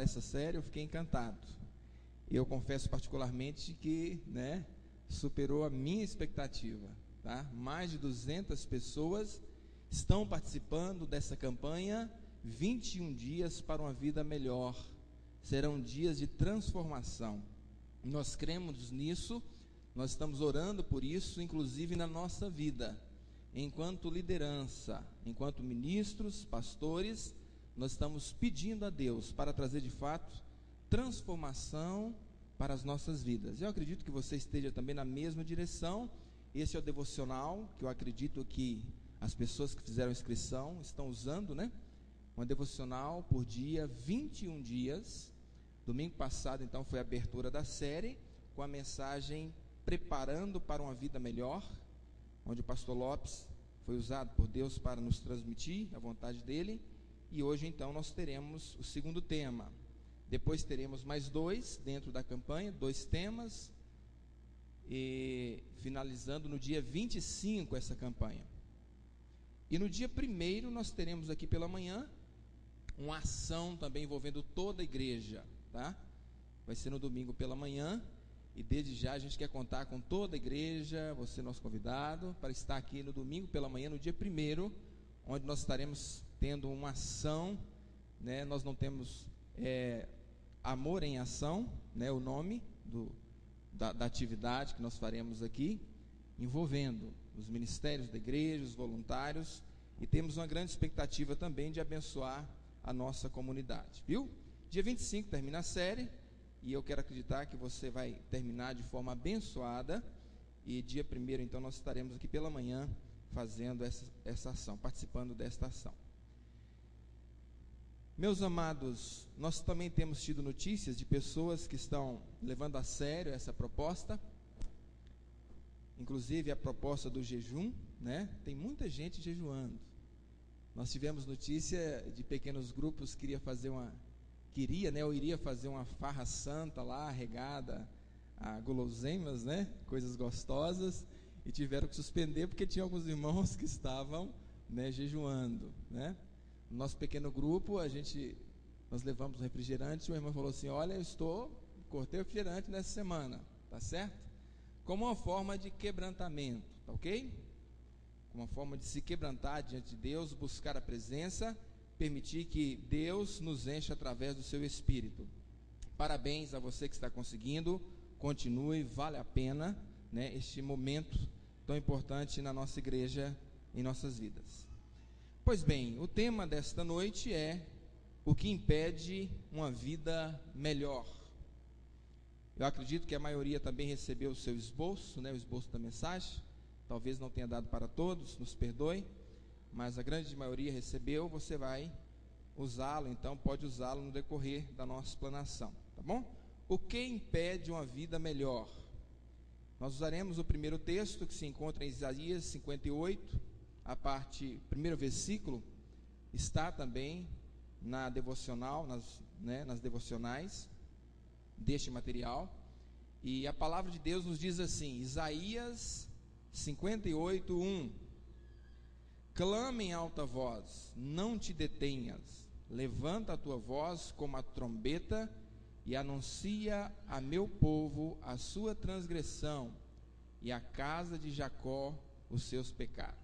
começar essa série, eu fiquei encantado. Eu confesso particularmente que, superou a minha expectativa, tá? Mais de 200 pessoas estão participando dessa campanha, 21 dias para uma vida melhor. Serão dias de transformação. Nós cremos nisso, nós estamos orando por isso, inclusive na nossa vida. Enquanto liderança, enquanto ministros, pastores, nós estamos pedindo a Deus para trazer de fato transformação para as nossas vidas. Eu acredito que você esteja também na mesma direção. Esse é o devocional que eu acredito que as pessoas que fizeram inscrição estão usando, uma devocional por dia, 21 dias. Domingo passado, então, foi a abertura da série, com a mensagem Preparando para uma Vida Melhor, onde o pastor Lopes foi usado por Deus para nos transmitir a vontade dele. E hoje, então, nós teremos o segundo tema. Depois teremos mais 2 dentro da campanha, 2 temas, e finalizando no dia 25 essa campanha. E no dia 1º nós teremos aqui pela manhã uma ação também envolvendo toda a igreja, tá? Vai ser no domingo pela manhã, e desde já a gente quer contar com toda a igreja, você nosso convidado, para estar aqui no domingo pela manhã, no dia 1º, onde nós estaremos tendo uma ação, nós não temos Amor em Ação, o nome da atividade que nós faremos aqui, envolvendo os ministérios da igreja, os voluntários, e temos uma grande expectativa também de abençoar a nossa comunidade, viu? Dia 25 termina a série, e eu quero acreditar que você vai terminar de forma abençoada, e dia 1º, então, nós estaremos aqui pela manhã fazendo essa ação, participando desta ação. Meus amados, nós também temos tido notícias de pessoas que estão levando a sério essa proposta, inclusive a proposta do jejum, tem muita gente jejuando. Nós tivemos notícia de pequenos grupos que iria fazer uma farra santa lá, regada a guloseimas, coisas gostosas, e tiveram que suspender porque tinha alguns irmãos que estavam jejuando, No nosso pequeno grupo, nós levamos um refrigerante, e o irmão falou assim: olha, cortei o refrigerante nessa semana, tá certo? Como uma forma de quebrantamento, tá ok? Uma forma de se quebrantar diante de Deus, buscar a presença, permitir que Deus nos encha através do seu Espírito. Parabéns a você que está conseguindo, continue, vale a pena, este momento tão importante na nossa igreja, em nossas vidas. Pois bem, o tema desta noite é o que impede uma vida melhor. Eu acredito que a maioria também recebeu o seu esboço, o esboço da mensagem. Talvez não tenha dado para todos, nos perdoe, mas a grande maioria recebeu. Você vai usá-lo, então pode usá-lo no decorrer da nossa explanação, tá bom? O que impede uma vida melhor? Nós usaremos o primeiro texto que se encontra em Isaías 58, primeiro versículo, está também na devocional, nas devocionais deste material, e a palavra de Deus nos diz assim, Isaías 58, 1: clama em alta voz, não te detenhas, levanta a tua voz como a trombeta, e anuncia a meu povo a sua transgressão, e a casa de Jacó os seus pecados.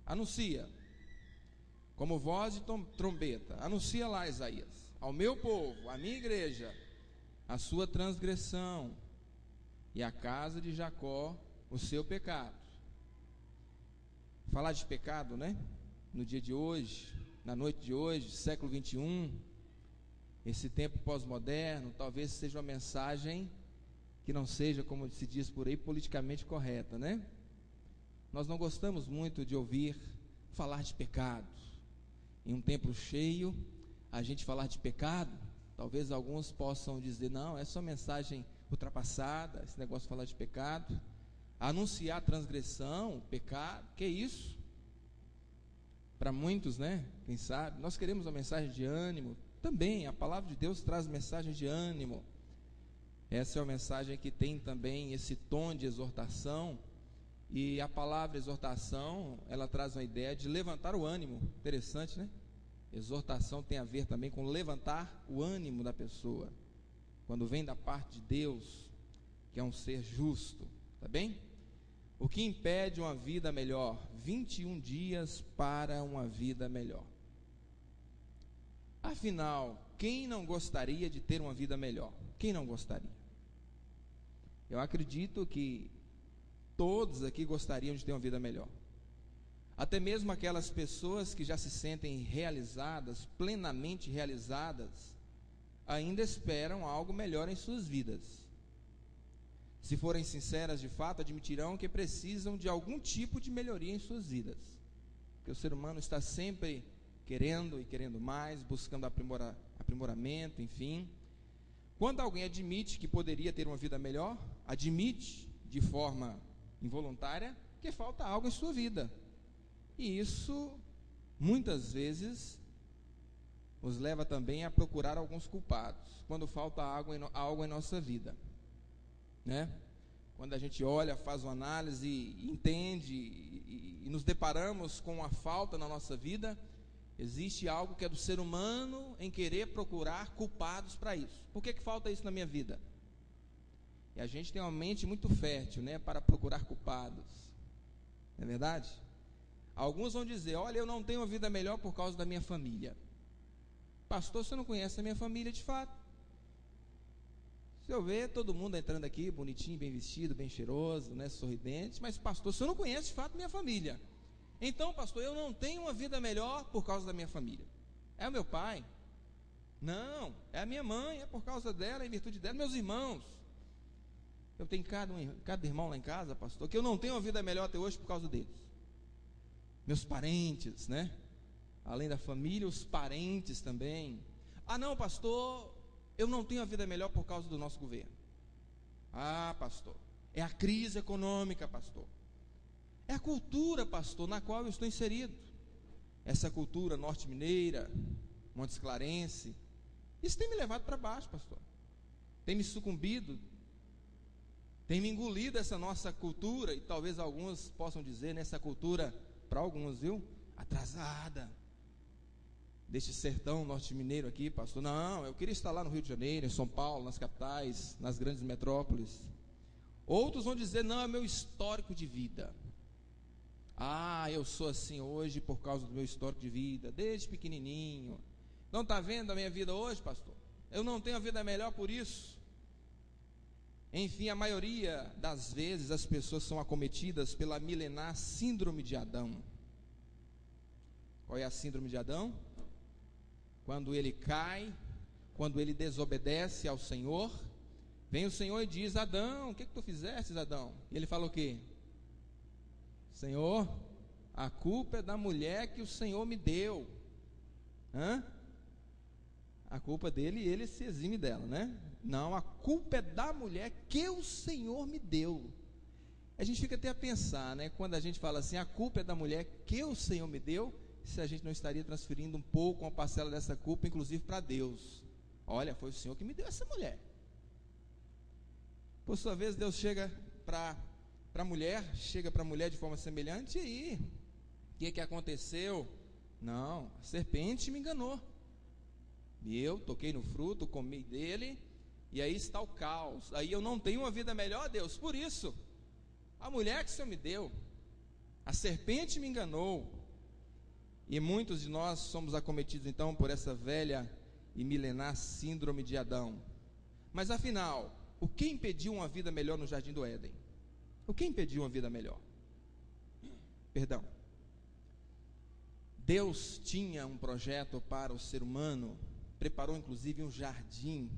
Anuncia, como voz de trombeta, anuncia lá, Isaías, ao meu povo, à minha igreja, a sua transgressão, e a casa de Jacó o seu pecado. Falar de pecado, no dia de hoje, na noite de hoje, século 21, esse tempo pós-moderno, talvez seja uma mensagem que não seja, como se diz por aí, politicamente correta, Nós não gostamos muito de ouvir falar de pecado. Em um templo cheio, a gente falar de pecado, talvez alguns possam dizer, não, é só mensagem ultrapassada, esse negócio de falar de pecado. Anunciar transgressão, pecado, que isso? Para muitos, quem sabe, nós queremos uma mensagem de ânimo. Também, a palavra de Deus traz mensagem de ânimo. Essa é uma mensagem que tem também esse tom de exortação. E a palavra exortação, ela traz uma ideia de levantar o ânimo. Interessante, Exortação tem a ver também com levantar o ânimo da pessoa, quando vem da parte de Deus, que é um ser justo, tá bem? O que impede uma vida melhor? 21 dias para uma vida melhor. Afinal, quem não gostaria de ter uma vida melhor? Quem não gostaria? Eu acredito que todos aqui gostariam de ter uma vida melhor. Até mesmo aquelas pessoas que já se sentem realizadas, plenamente realizadas, ainda esperam algo melhor em suas vidas. Se forem sinceras de fato, admitirão que precisam de algum tipo de melhoria em suas vidas. Porque o ser humano está sempre querendo e querendo mais, buscando aprimoramento, enfim. Quando alguém admite que poderia ter uma vida melhor, admite de forma involuntária que falta algo em sua vida. E isso, muitas vezes, nos leva também a procurar alguns culpados, quando falta algo em nossa vida, né? Quando a gente olha, faz uma análise, entende e nos deparamos com uma falta na nossa vida, existe algo que é do ser humano em querer procurar culpados para isso. Por que falta isso na minha vida? E a gente tem uma mente muito fértil, né, para procurar culpados, não é verdade? Alguns vão dizer: olha, eu não tenho uma vida melhor por causa da minha família. Pastor, você não conhece a minha família de fato. Se eu ver todo mundo entrando aqui, bonitinho, bem vestido, bem cheiroso, né, sorridente, mas pastor, você não conhece de fato minha família. Então, pastor, eu não tenho uma vida melhor por causa da minha família. É o meu pai? Não, é a minha mãe, é por causa dela, em virtude dela, meus irmãos. Eu tenho cada irmão lá em casa, pastor, que eu não tenho uma vida melhor até hoje por causa deles. Meus parentes, né? Além da família, os parentes também. Ah, não, pastor, eu não tenho a vida melhor por causa do nosso governo. Ah, pastor, é a crise econômica, pastor. É a cultura, pastor, na qual eu estou inserido. Essa cultura norte-mineira, Montes Clarense, isso tem me levado para baixo, pastor. Tem me sucumbido, tem me engolido essa nossa cultura, e talvez alguns possam dizer nessa cultura, para alguns, viu? Atrasada. Deste sertão norte-mineiro aqui, pastor. Não, eu queria estar lá no Rio de Janeiro, em São Paulo, nas capitais, nas grandes metrópoles. Outros vão dizer: não, é meu histórico de vida. Ah, eu sou assim hoje por causa do meu histórico de vida, desde pequenininho. Não está vendo a minha vida hoje, pastor? Eu não tenho a vida melhor por isso. Enfim, a maioria das vezes as pessoas são acometidas pela milenar síndrome de Adão. Qual é a síndrome de Adão? Quando ele cai, quando ele desobedece ao Senhor, vem o Senhor e diz: Adão, o que tu fizeste, Adão? E ele fala o quê? Senhor, a culpa é da mulher que o Senhor me deu. A culpa dele, ele se exime dela, né? Não, a culpa é da mulher que o Senhor me deu. A gente fica até a pensar, né? Quando a gente fala assim, a culpa é da mulher que o Senhor me deu, se a gente não estaria transferindo um pouco, uma parcela dessa culpa, inclusive para Deus. Olha, foi o Senhor que me deu essa mulher. Por sua vez, Deus chega para a mulher de forma semelhante, e aí? O que aconteceu? Não, a serpente me enganou. E eu toquei no fruto, comi dele, e aí está o caos. Aí eu não tenho uma vida melhor, Deus. Por isso, a mulher que o Senhor me deu, a serpente me enganou. E muitos de nós somos acometidos então por essa velha e milenar síndrome de Adão. Mas afinal, o que impediu uma vida melhor no Jardim do Éden? O que impediu uma vida melhor? Perdão. Deus tinha um projeto para o ser humano, preparou inclusive um jardim,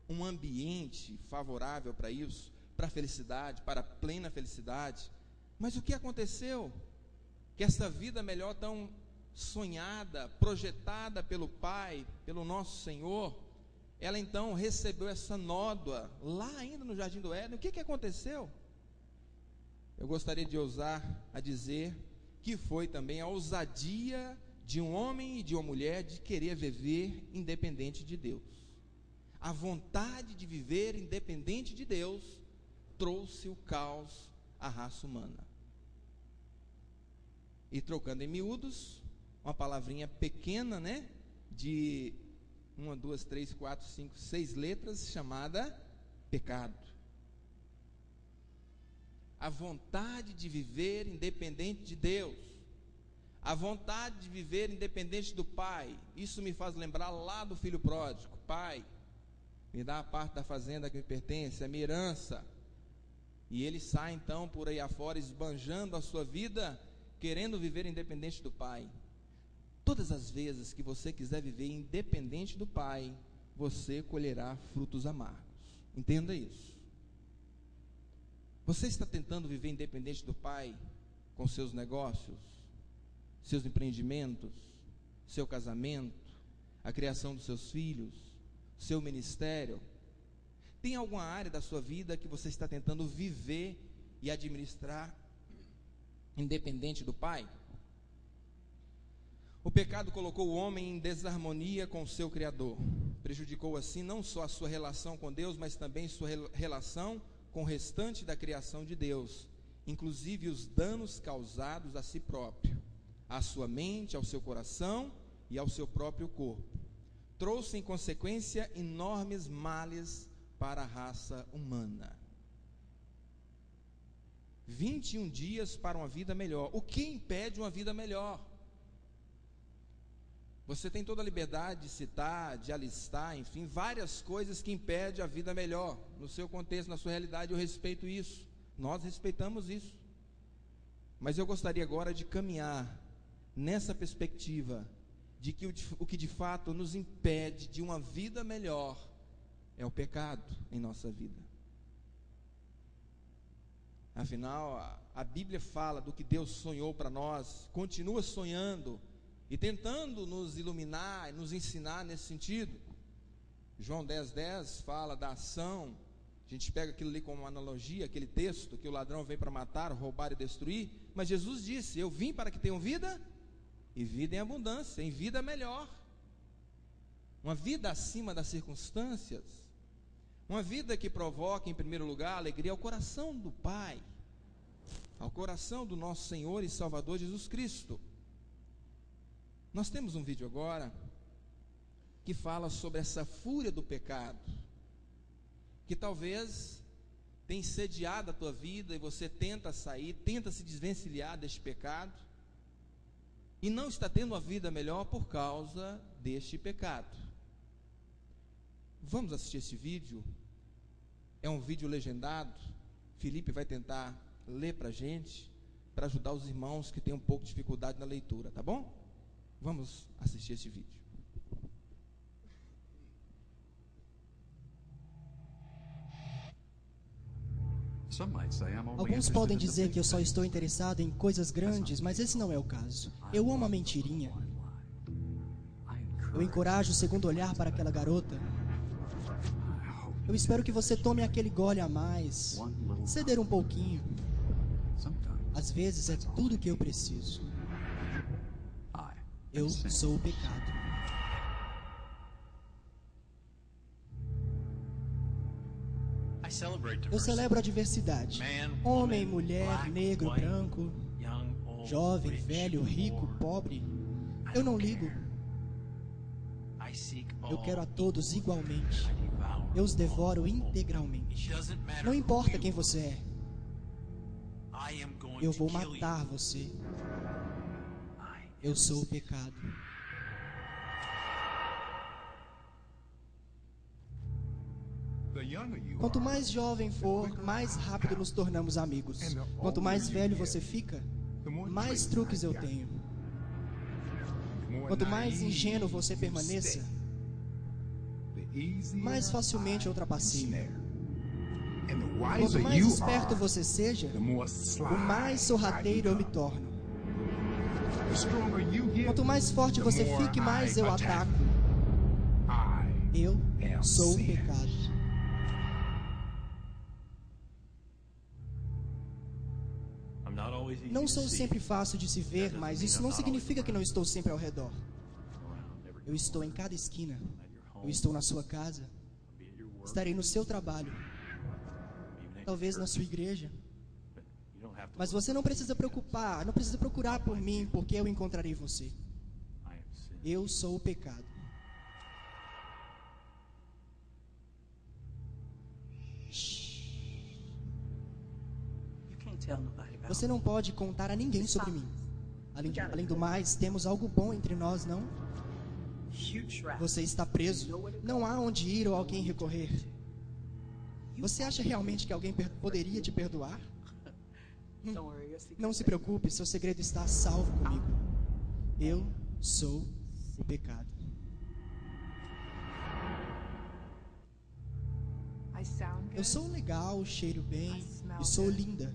um ambiente favorável para isso, para a felicidade, para a plena felicidade. Mas o que aconteceu? Que essa vida melhor tão sonhada, projetada pelo Pai, pelo nosso Senhor, ela então recebeu essa nódoa, lá ainda no Jardim do Éden. O que aconteceu? Eu gostaria de ousar a dizer que foi também a ousadia de um homem e de uma mulher de querer viver independente de Deus. A vontade de viver independente de Deus trouxe o caos à raça humana. E trocando em miúdos, uma palavrinha pequena, né? De 1, 2, 3, 4, 5, 6 letras, chamada pecado. A vontade de viver independente de Deus, a vontade de viver independente do Pai. Isso me faz lembrar lá do filho pródigo: Pai, me dá a parte da fazenda que me pertence, a minha herança. E ele sai então por aí afora, esbanjando a sua vida, querendo viver independente do Pai. Todas as vezes que você quiser viver independente do Pai, você colherá frutos amargos. Entenda isso. Você está tentando viver independente do Pai com seus negócios, seus empreendimentos, seu casamento, a criação dos seus filhos, seu ministério? Tem alguma área da sua vida que você está tentando viver e administrar independente do Pai? O pecado colocou o homem em desarmonia com o seu Criador. Prejudicou assim não só a sua relação com Deus, mas também sua relação com o restante da criação de Deus, inclusive os danos causados a si próprio, à sua mente, ao seu coração e ao seu próprio corpo. Trouxe em consequência enormes males para a raça humana. 21 dias para uma vida melhor. O que impede uma vida melhor? Você tem toda a liberdade de citar, de alistar, enfim, várias coisas que impedem a vida melhor. No seu contexto, na sua realidade, eu respeito isso. Nós respeitamos isso. Mas eu gostaria agora de caminhar nessa perspectiva de que o que de fato nos impede de uma vida melhor é o pecado em nossa vida. Afinal, a Bíblia fala do que Deus sonhou para nós, continua sonhando e tentando nos iluminar, nos ensinar nesse sentido. João 10:10 fala da ação. A gente pega aquilo ali como uma analogia, aquele texto que o ladrão vem para matar, roubar e destruir, mas Jesus disse: eu vim para que tenham vida e vida em abundância, em vida melhor, uma vida acima das circunstâncias, uma vida que provoca em primeiro lugar alegria ao coração do Pai, ao coração do nosso Senhor e Salvador Jesus Cristo. Nós temos um vídeo agora que fala sobre essa fúria do pecado, que talvez tenha sediado a tua vida e você tenta sair, tenta se desvencilhar deste pecado e não está tendo uma vida melhor por causa deste pecado. Vamos assistir esse vídeo. É um vídeo legendado. Felipe vai tentar ler para a gente, para ajudar os irmãos que têm um pouco de dificuldade na leitura, tá bom? Vamos assistir esse vídeo. Alguns podem dizer que eu só estou interessado em coisas grandes, mas esse não é o caso. Eu amo a mentirinha. Eu encorajo o segundo olhar para aquela garota. Eu espero que você tome aquele gole a mais, ceder um pouquinho. Às vezes é tudo o que eu preciso. Eu sou o pecado. Eu celebro a diversidade. Homem, mulher, negro, branco, jovem, velho, rico, pobre. Eu não ligo. Eu quero a todos igualmente. Eu os devoro integralmente. Não importa quem você é. Eu vou matar você. Eu sou o pecado. Quanto mais jovem for, mais rápido nos tornamos amigos. Quanto mais velho você fica, mais truques eu tenho. Quanto mais ingênuo você permaneça, mais facilmente eu ultrapasseio. Quanto mais esperto você seja, o mais sorrateiro eu me torno. Quanto mais forte você fique, mais eu ataco. Eu sou o pecado. Não sou sempre fácil de se ver, mas isso não significa que não estou sempre ao redor. Eu estou em cada esquina. Eu estou na sua casa. Estarei no seu trabalho. Talvez na sua igreja. Mas você não precisa preocupar, não precisa procurar por mim, porque eu encontrarei você. Eu sou o pecado. Você não pode contar a ninguém sobre mim. Além do mais, temos algo bom entre nós, não? Você está preso. Não há onde ir ou a quem recorrer. Você acha realmente que alguém poderia te perdoar? Não se preocupe, seu segredo está a salvo comigo. Eu sou o pecado. Eu sou legal, cheiro bem e sou linda.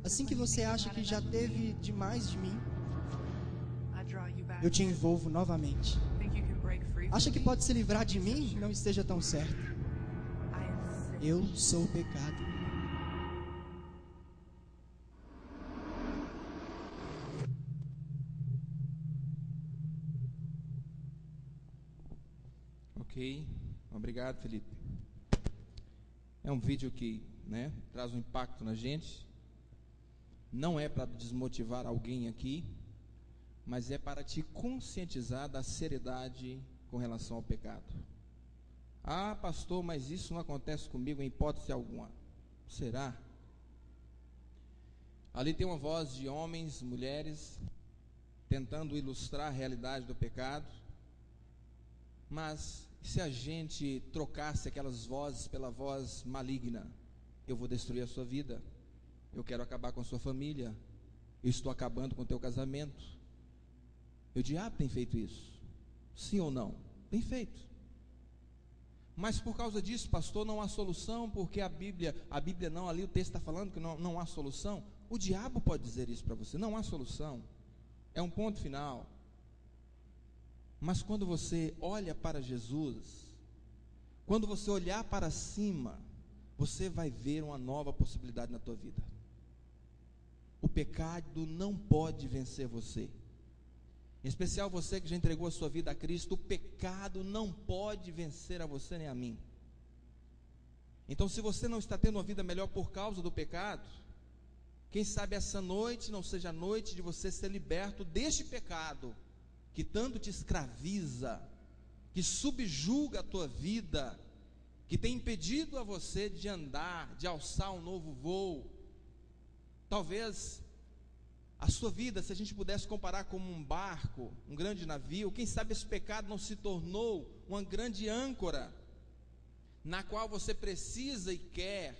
Assim que você acha que já teve demais de mim, eu te envolvo novamente. Acha que pode se livrar de mim? Não esteja tão certo. Eu sou o pecado. Ok, obrigado, Felipe. É um vídeo que, traz um impacto na gente. Não é para desmotivar alguém aqui, mas é para te conscientizar da seriedade com relação ao pecado. Ah, pastor, mas isso não acontece comigo em hipótese alguma. Será? Ali tem uma voz de homens, mulheres, tentando ilustrar a realidade do pecado. Mas se a gente trocasse aquelas vozes pela voz maligna? Eu vou destruir a sua vida. Eu quero acabar com a sua família. Eu estou acabando com o teu casamento. E o diabo tem feito isso. Sim ou não? Tem feito. Mas por causa disso, pastor, não há solução, porque a Bíblia não, ali o texto está falando que não há solução. O diabo pode dizer isso para você, não há solução. É um ponto final. Mas quando você olha para Jesus, quando você olhar para cima, você vai ver uma nova possibilidade na tua vida. O pecado não pode vencer você. Em especial você que já entregou a sua vida a Cristo, o pecado não pode vencer a você nem a mim. Então, se você não está tendo uma vida melhor por causa do pecado, quem sabe essa noite não seja a noite de você ser liberto deste pecado, que tanto te escraviza, que subjuga a tua vida, que tem impedido a você de andar, de alçar um novo voo. Talvez a sua vida, se a gente pudesse comparar como um barco, um grande navio, quem sabe esse pecado não se tornou uma grande âncora, na qual você precisa e quer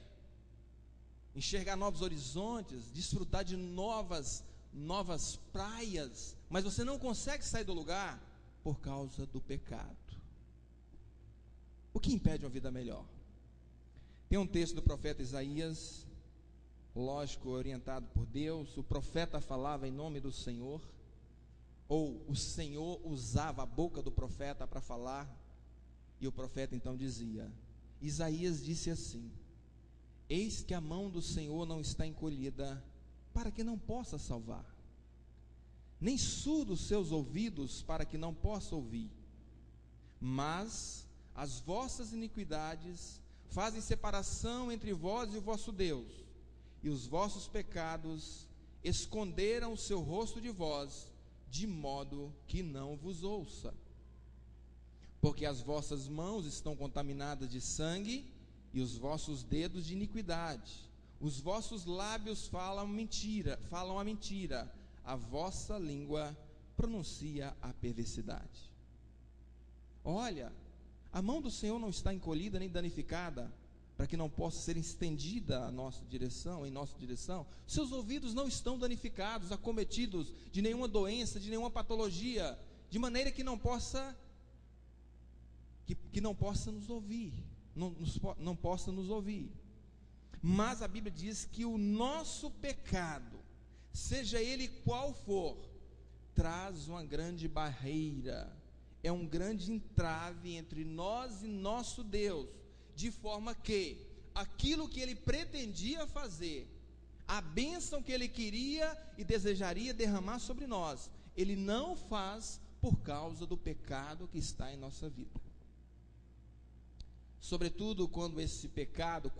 enxergar novos horizontes, desfrutar de novas praias, mas você não consegue sair do lugar por causa do pecado. O que impede uma vida melhor? Tem um texto do profeta Isaías, lógico, orientado por Deus. O profeta falava em nome do Senhor, ou o Senhor usava a boca do profeta para falar, e o profeta então dizia, Isaías disse assim: eis que a mão do Senhor não está encolhida, para que não possa salvar, nem surdos seus ouvidos, para que não possa ouvir, mas as vossas iniquidades fazem separação entre vós e o vosso Deus, e os vossos pecados esconderam o seu rosto de vós, de modo que não vos ouça. Porque as vossas mãos estão contaminadas de sangue, e os vossos dedos de iniquidade. Os vossos lábios falam a mentira, a vossa língua pronuncia a perversidade. Olha, a mão do Senhor não está encolhida nem danificada, para que não possa ser estendida em nossa direção. Seus ouvidos não estão danificados, acometidos de nenhuma doença, de nenhuma patologia, de maneira que não possa nos ouvir, não possa nos ouvir. Mas a Bíblia diz que o nosso pecado, seja ele qual for, traz uma grande barreira, é um grande entrave entre nós e nosso Deus, de forma que aquilo que ele pretendia fazer, a bênção que ele queria e desejaria derramar sobre nós, ele não faz por causa do pecado que está em nossa vida. Sobretudo quando este pecado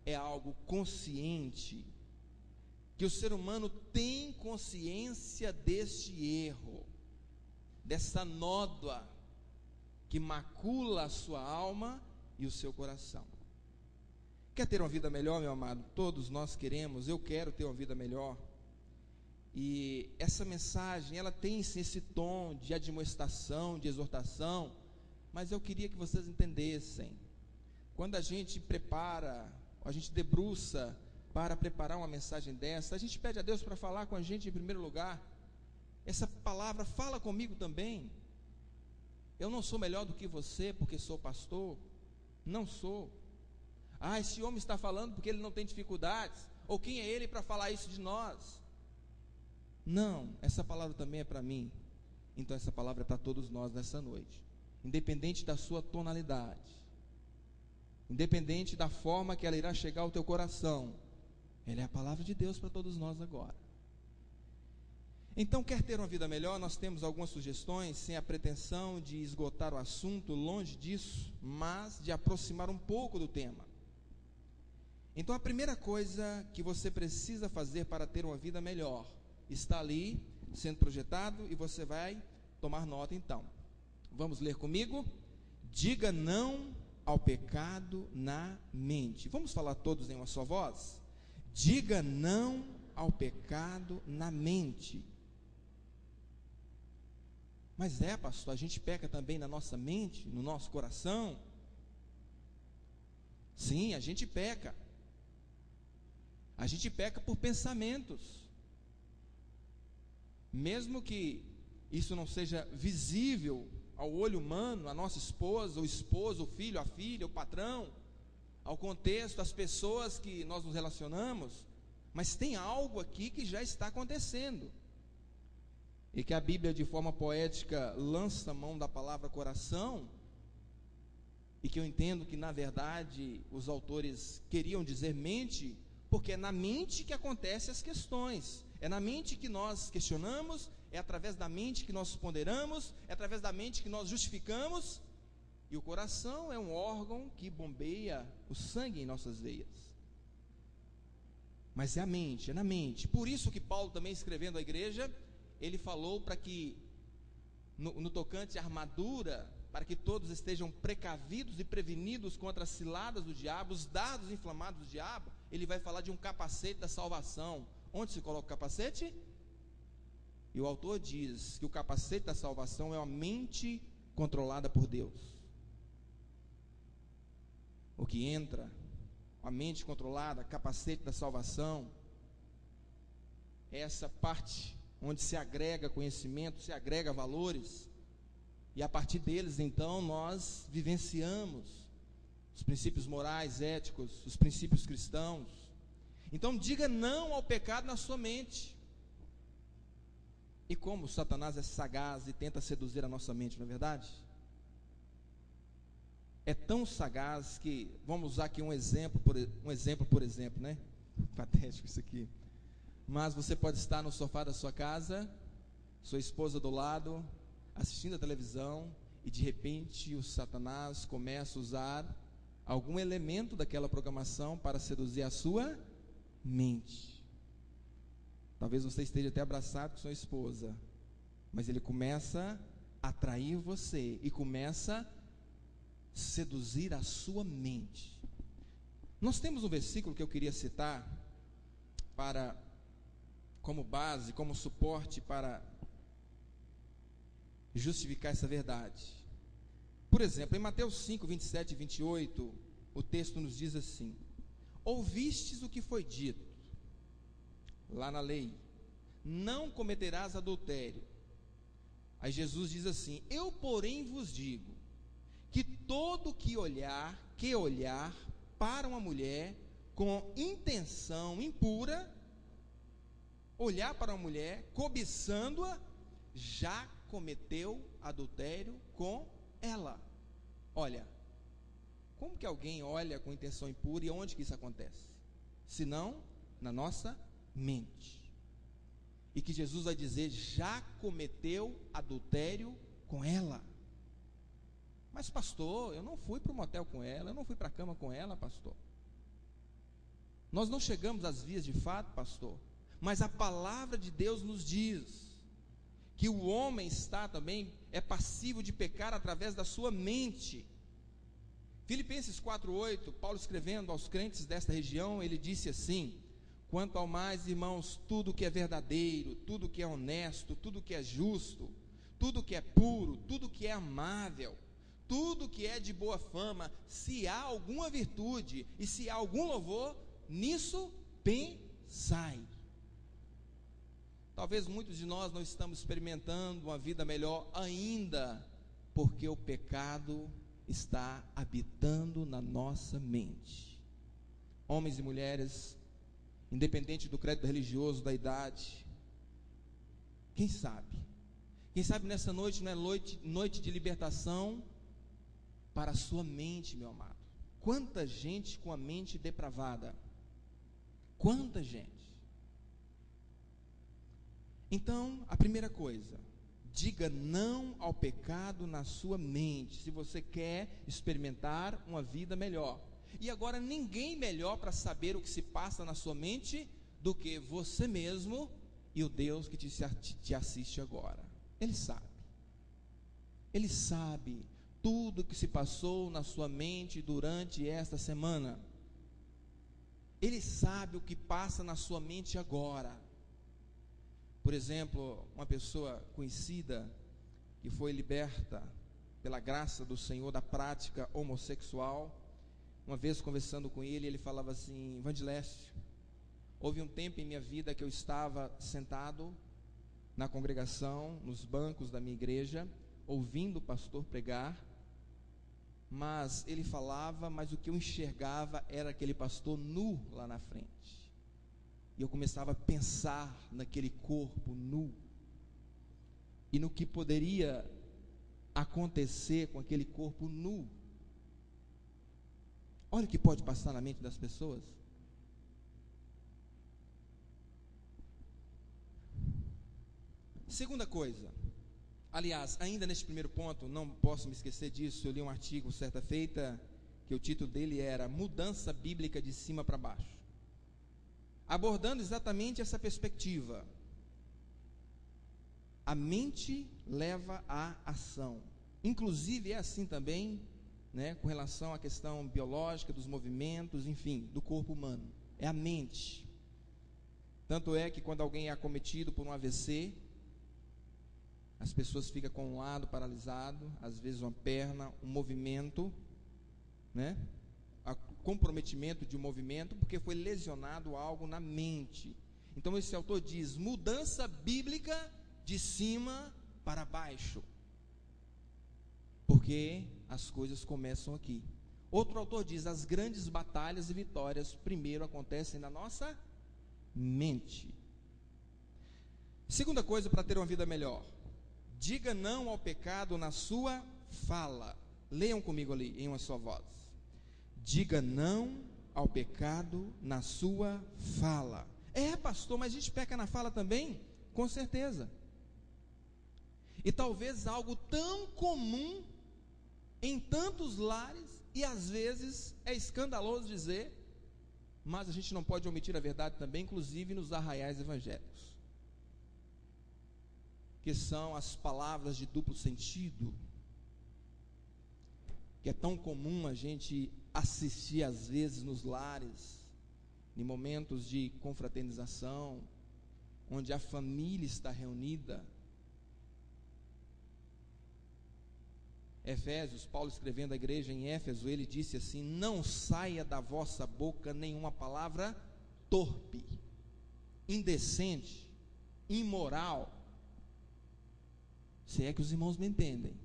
é algo consciente, que o ser humano tem consciência deste erro, dessa nódoa que macula a sua alma e o seu coração. Quer ter uma vida melhor, meu amado? Todos nós queremos, eu quero ter uma vida melhor. E essa mensagem, ela tem sim esse tom de admoestação, de exortação, mas eu queria que vocês entendessem, quando a gente prepara, a gente debruça para preparar uma mensagem dessa, a gente pede a Deus para falar com a gente em primeiro lugar. Essa palavra fala comigo também. Eu não sou melhor do que você porque sou pastor, não sou. Esse homem está falando porque ele não tem dificuldades, ou quem é ele para falar isso de nós? Não, essa palavra também é para mim. Então essa palavra é para todos nós nessa noite, independente da sua tonalidade, independente da forma que ela irá chegar ao teu coração, ela é a palavra de Deus para todos nós agora. Então, quer ter uma vida melhor? Nós temos algumas sugestões, sem a pretensão de esgotar o assunto, longe disso, mas de aproximar um pouco do tema. Então, a primeira coisa que você precisa fazer para ter uma vida melhor está ali, sendo projetado, e você vai tomar nota então. Vamos ler comigo? Diga não ao pecado na mente. Vamos falar todos em uma só voz? Diga não ao pecado na mente. Mas pastor, a gente peca também na nossa mente, no nosso coração? Sim, a gente peca. A gente peca por pensamentos. Mesmo que isso não seja visível ao olho humano, a nossa esposa, o esposo, o filho, a filha, o patrão, ao contexto, às pessoas que nós nos relacionamos, mas tem algo aqui que já está acontecendo, e que a Bíblia de forma poética lança a mão da palavra coração, e que eu entendo que na verdade os autores queriam dizer mente, porque é na mente que acontecem as questões, é na mente que nós questionamos, é através da mente que nós ponderamos, é através da mente que nós justificamos. E o coração é um órgão que bombeia o sangue em nossas veias. Mas é na mente. Por isso que Paulo também, escrevendo à igreja, ele falou para que, no tocante à armadura, para que todos estejam precavidos e prevenidos contra as ciladas do diabo, os dardos inflamados do diabo. Ele vai falar de um capacete da salvação. Onde se coloca o capacete? E o autor diz que o capacete da salvação é uma mente controlada por Deus. O que entra, a mente controlada, capacete da salvação, é essa parte onde se agrega conhecimento, se agrega valores, e a partir deles então nós vivenciamos os princípios morais, éticos, os princípios cristãos. Então diga não ao pecado na sua mente. E como Satanás é sagaz e tenta seduzir a nossa mente, não é verdade? É tão sagaz que, vamos usar aqui um exemplo, por exemplo, né? Patético isso aqui. Mas você pode estar no sofá da sua casa, sua esposa do lado, assistindo a televisão, e de repente o Satanás começa a usar algum elemento daquela programação para seduzir a sua mente. Talvez você esteja até abraçado com sua esposa, mas ele começa a atrair você e começa a seduzir a sua mente. Nós temos um versículo que eu queria citar como base, como suporte para justificar essa verdade. Por exemplo, em Mateus 5, 27 e 28, o texto nos diz assim: ouvistes o que foi dito lá na lei, não cometerás adultério. Aí Jesus diz assim: eu porém vos digo, que todo que olhar para uma mulher com intenção impura, olhar para uma mulher cobiçando-a, já cometeu adultério com ela. Olha, como que alguém olha com intenção impura, e onde que isso acontece? Senão na nossa mente. E que Jesus vai dizer: já cometeu adultério com ela. Mas pastor, eu não fui para o motel com ela, eu não fui para a cama com ela, pastor. Nós não chegamos às vias de fato, pastor. Mas a palavra de Deus nos diz que o homem é passivo de pecar através da sua mente. Filipenses 4:8, Paulo escrevendo aos crentes desta região, ele disse assim: quanto ao mais, irmãos, tudo que é verdadeiro, tudo que é honesto, tudo que é justo, tudo que é puro, tudo que é amável, tudo que é de boa fama, se há alguma virtude e se há algum louvor, nisso pensai. Talvez muitos de nós não estamos experimentando uma vida melhor ainda, porque o pecado está habitando na nossa mente. Homens e mulheres, independente do credo religioso, da idade, quem sabe nessa noite não é noite de libertação para a sua mente, meu amado. Quanta gente com a mente depravada, quanta gente. Então, a primeira coisa, diga não ao pecado na sua mente, se você quer experimentar uma vida melhor. E agora, ninguém melhor para saber o que se passa na sua mente do que você mesmo e o Deus que te assiste agora. Ele sabe tudo o que se passou na sua mente durante esta semana. Ele sabe o que passa na sua mente agora. Por exemplo, uma pessoa conhecida que foi liberta pela graça do Senhor da prática homossexual, uma vez conversando com ele, ele falava assim: Vandilécio, houve um tempo em minha vida que eu estava sentado na congregação, nos bancos da minha igreja, ouvindo o pastor pregar, mas ele falava, mas o que eu enxergava era aquele pastor nu lá na frente. E eu começava a pensar naquele corpo nu e no que poderia acontecer com aquele corpo nu. Olha o que pode passar na mente das pessoas. Segunda coisa, aliás, ainda neste primeiro ponto, não posso me esquecer disso, eu li um artigo certa feita, que o título dele era Mudança Bíblica de Cima para Baixo, abordando exatamente essa perspectiva. A mente leva à ação, inclusive é assim também, com relação à questão biológica, dos movimentos, enfim, do corpo humano, é a mente. Tanto é que quando alguém é acometido por um AVC, as pessoas ficam com um lado paralisado, às vezes uma perna, um movimento, comprometimento de um movimento, porque foi lesionado algo na mente. Então esse autor diz, mudança bíblica de cima para baixo, porque as coisas começam aqui. Outro autor diz, as grandes batalhas e vitórias primeiro acontecem na nossa mente. Segunda coisa para ter uma vida melhor, diga não ao pecado na sua fala. Leiam comigo ali em uma só voz. Diga não ao pecado na sua fala. Pastor, mas a gente peca na fala também? Com certeza. E talvez algo tão comum em tantos lares, e às vezes é escandaloso dizer, mas a gente não pode omitir a verdade também, inclusive nos arraiais evangélicos, que são as palavras de duplo sentido, que é tão comum a gente assistir às vezes nos lares, em momentos de confraternização, onde a família está reunida. Efésios, Paulo escrevendo à igreja em Éfeso, ele disse assim, não saia da vossa boca nenhuma palavra torpe, indecente, imoral, se é que os irmãos me entendem.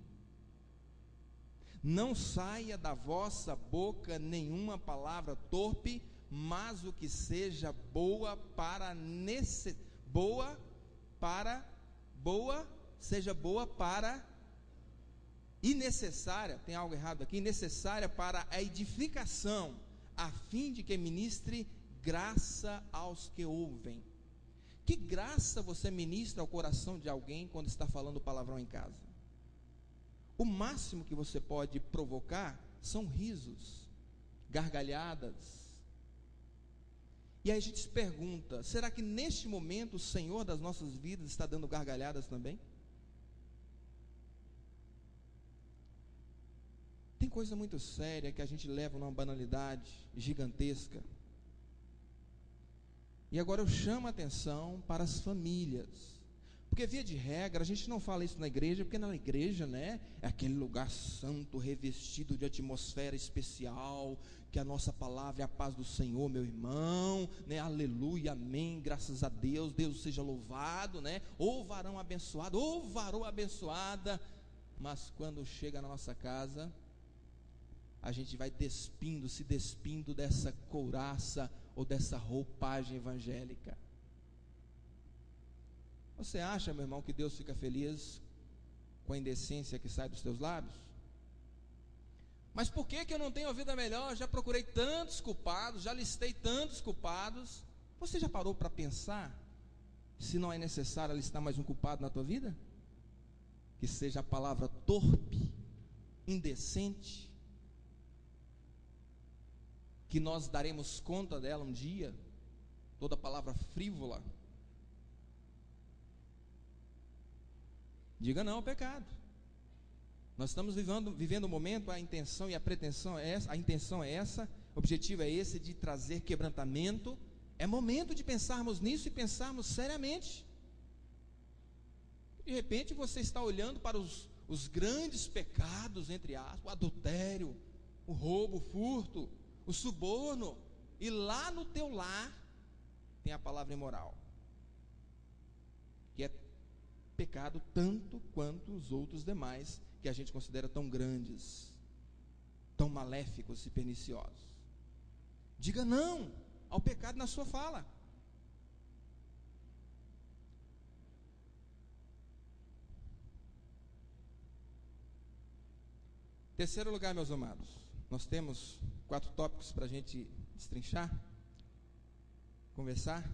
Não saia da vossa boca nenhuma palavra torpe, mas o que seja boa para e necessária, tem algo errado aqui, necessária para a edificação, a fim de que ministre graça aos que ouvem. Que graça você ministra ao coração de alguém quando está falando palavrão em casa? O máximo que você pode provocar são risos, gargalhadas. E aí a gente se pergunta, será que neste momento o Senhor das nossas vidas está dando gargalhadas também? Tem coisa muito séria que a gente leva numa banalidade gigantesca. E agora eu chamo a atenção para as famílias. Porque via de regra, a gente não fala isso na igreja, porque na igreja, né, é aquele lugar santo, revestido de atmosfera especial, que a nossa palavra é a paz do Senhor, meu irmão, né, aleluia, amém, graças a Deus, Deus seja louvado, né, ou varão abençoado, ou varô abençoada. Mas quando chega na nossa casa, a gente vai se despindo dessa couraça, ou dessa roupagem evangélica. Você acha, meu irmão, que Deus fica feliz com a indecência que sai dos teus lábios? Mas por que eu não tenho vida melhor? Já procurei tantos culpados, já listei tantos culpados. Você já parou para pensar se não é necessário listar mais um culpado na tua vida? Que seja a palavra torpe, indecente, que nós daremos conta dela um dia, toda palavra frívola. Diga não ao pecado. Nós estamos vivendo um momento, a intenção e a pretensão é essa, a intenção é essa, o objetivo é esse, de trazer quebrantamento. É momento de pensarmos nisso e pensarmos seriamente. De repente você está olhando para os grandes pecados, entre aspas, o adultério, o roubo, o furto, o suborno, e lá no teu lar tem a palavra imoral, que é pecado tanto quanto os outros demais, que a gente considera tão grandes, tão maléficos e perniciosos. Diga não ao pecado na sua fala. Terceiro lugar, meus amados, nós temos 4 tópicos para a gente destrinchar, conversar.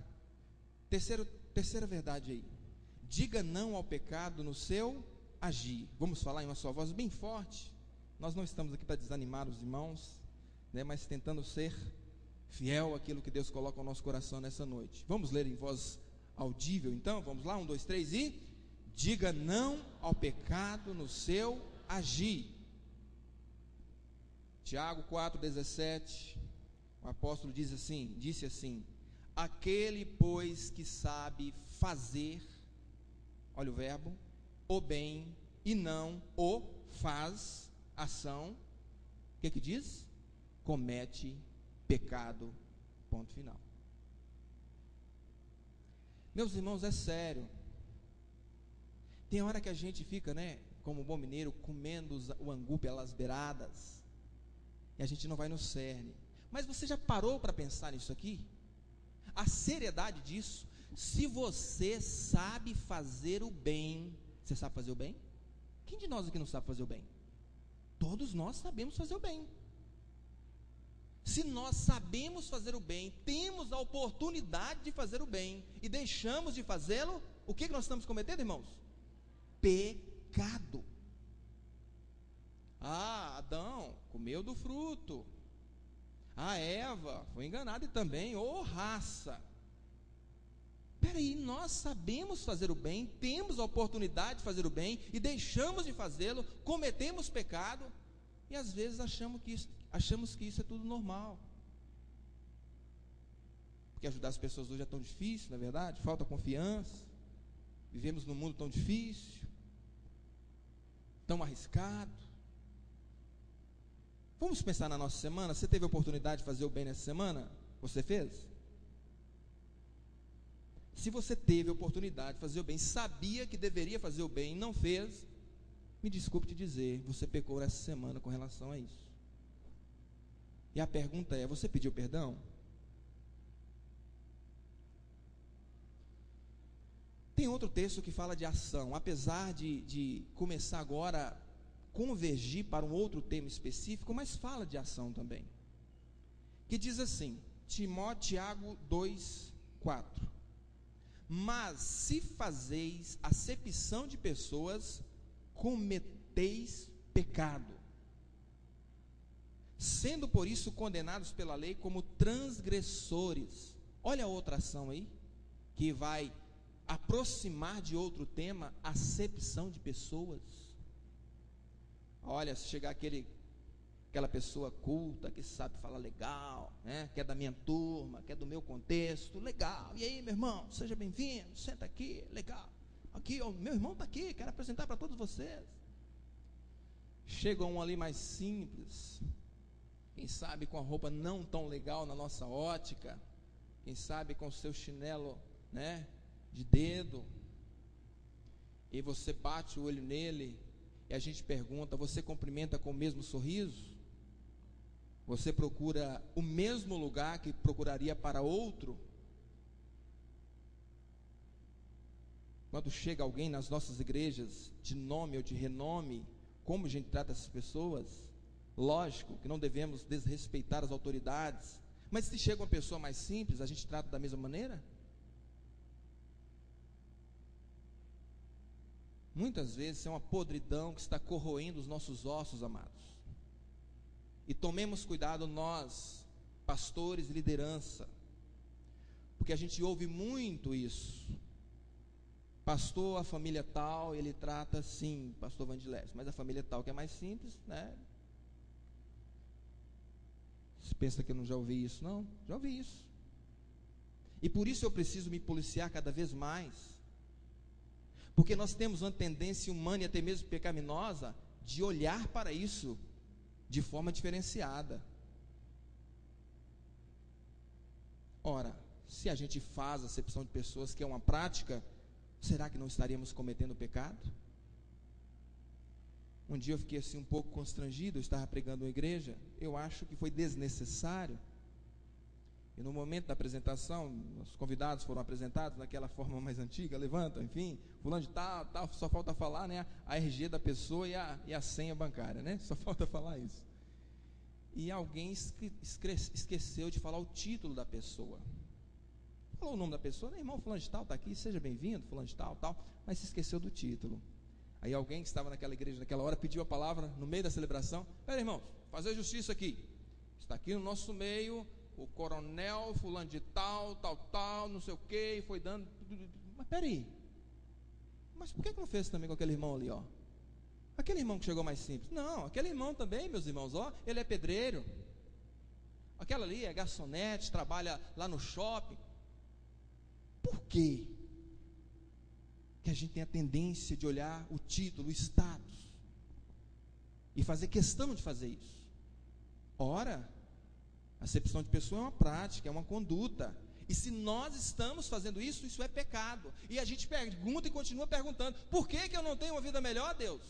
Terceira verdade aí: diga não ao pecado no seu agir. Vamos falar em uma só voz bem forte. Nós não estamos aqui para desanimar os irmãos, né, mas tentando ser fiel àquilo que Deus coloca no nosso coração nessa noite. Vamos ler em voz audível então? Vamos lá, 1, 2, 3 e... diga não ao pecado no seu agir. Tiago 4,17, o apóstolo disse assim: aquele, pois, que sabe fazer, olha o verbo, o bem, e não o faz, ação, o que diz? Comete pecado, ponto final. Meus irmãos, é sério. Tem hora que a gente fica, né, como bom mineiro, comendo o angu pelas beiradas, e a gente não vai no cerne. Mas você já parou para pensar nisso aqui? A seriedade disso. Se você sabe fazer o bem, você sabe fazer o bem? Quem de nós aqui não sabe fazer o bem? Todos nós sabemos fazer o bem. Se nós sabemos fazer o bem, temos a oportunidade de fazer o bem, e deixamos de fazê-lo, o que nós estamos cometendo, irmãos? Pecado. Ah, Adão comeu do fruto. A Eva foi enganada e também, raça. Peraí, nós sabemos fazer o bem, temos a oportunidade de fazer o bem, e deixamos de fazê-lo, cometemos pecado, e às vezes achamos que isso é tudo normal. Porque ajudar as pessoas hoje é tão difícil, não é verdade? Falta confiança, vivemos num mundo tão difícil, tão arriscado. Vamos pensar na nossa semana. Você teve a oportunidade de fazer o bem nessa semana? Você fez? Se você teve a oportunidade de fazer o bem, sabia que deveria fazer o bem e não fez, me desculpe te dizer, você pecou essa semana com relação a isso. E a pergunta é: você pediu perdão? Tem outro texto que fala de ação, apesar de começar agora convergir para um outro tema específico, mas fala de ação também, que diz assim, Tiago 2:4: mas se fazeis acepção de pessoas, cometeis pecado, sendo por isso condenados pela lei como transgressores. Olha a outra ação aí, que vai aproximar de outro tema, acepção de pessoas. Olha, se chegar aquela pessoa culta, que sabe falar legal, né, que é da minha turma, que é do meu contexto, legal, e aí, meu irmão, seja bem-vindo, senta aqui, legal, aqui, ó, meu irmão está aqui, quero apresentar para todos vocês. Chega um ali mais simples, quem sabe com a roupa não tão legal na nossa ótica, quem sabe com o seu chinelo, né, de dedo, e você bate o olho nele, e a gente pergunta, você cumprimenta com o mesmo sorriso? Você procura o mesmo lugar que procuraria para outro? Quando chega alguém nas nossas igrejas, de nome ou de renome, como a gente trata essas pessoas? Lógico que não devemos desrespeitar as autoridades, mas se chega uma pessoa mais simples, a gente trata da mesma maneira? Muitas vezes é uma podridão que está corroendo os nossos ossos, amados. E tomemos cuidado nós, pastores e liderança, porque a gente ouve muito isso. Pastor, a família tal, ele trata assim, pastor Vandilés, mas a família tal que é mais simples, né? Você pensa que eu não já ouvi isso? Não, já ouvi isso. E por isso eu preciso me policiar cada vez mais, porque nós temos uma tendência humana e até mesmo pecaminosa de olhar para isso de forma diferenciada. Ora, se a gente faz acepção de pessoas, que é uma prática, será que não estaríamos cometendo pecado? Um dia eu fiquei assim um pouco constrangido, eu estava pregando uma igreja, eu acho que foi desnecessário, e no momento da apresentação, os convidados foram apresentados naquela forma mais antiga, levanta, enfim, fulano de tal, só falta falar, né, a RG da pessoa e a senha bancária, né, só falta falar isso. E alguém esqueceu de falar o título da pessoa. Falou o nome da pessoa, né, irmão, fulano de tal está aqui, seja bem-vindo, fulano de tal, mas se esqueceu do título. Aí alguém que estava naquela igreja naquela hora pediu a palavra no meio da celebração. Pera, irmãos, fazer justiça aqui. Está aqui no nosso meio o coronel fulano de tal, não sei o que, e foi dando. Mas peraí, mas por que não fez também com aquele irmão ali, ó? Aquele irmão que chegou mais simples. Não, aquele irmão também, meus irmãos, ó, ele é pedreiro. Aquela ali é garçonete, trabalha lá no shopping. Por quê que a gente tem a tendência de olhar o título, o status, e fazer questão de fazer isso? Ora, acepção de pessoa é uma prática, é uma conduta, e se nós estamos fazendo isso, isso é pecado, e a gente pergunta e continua perguntando, por que eu não tenho uma vida melhor, Deus?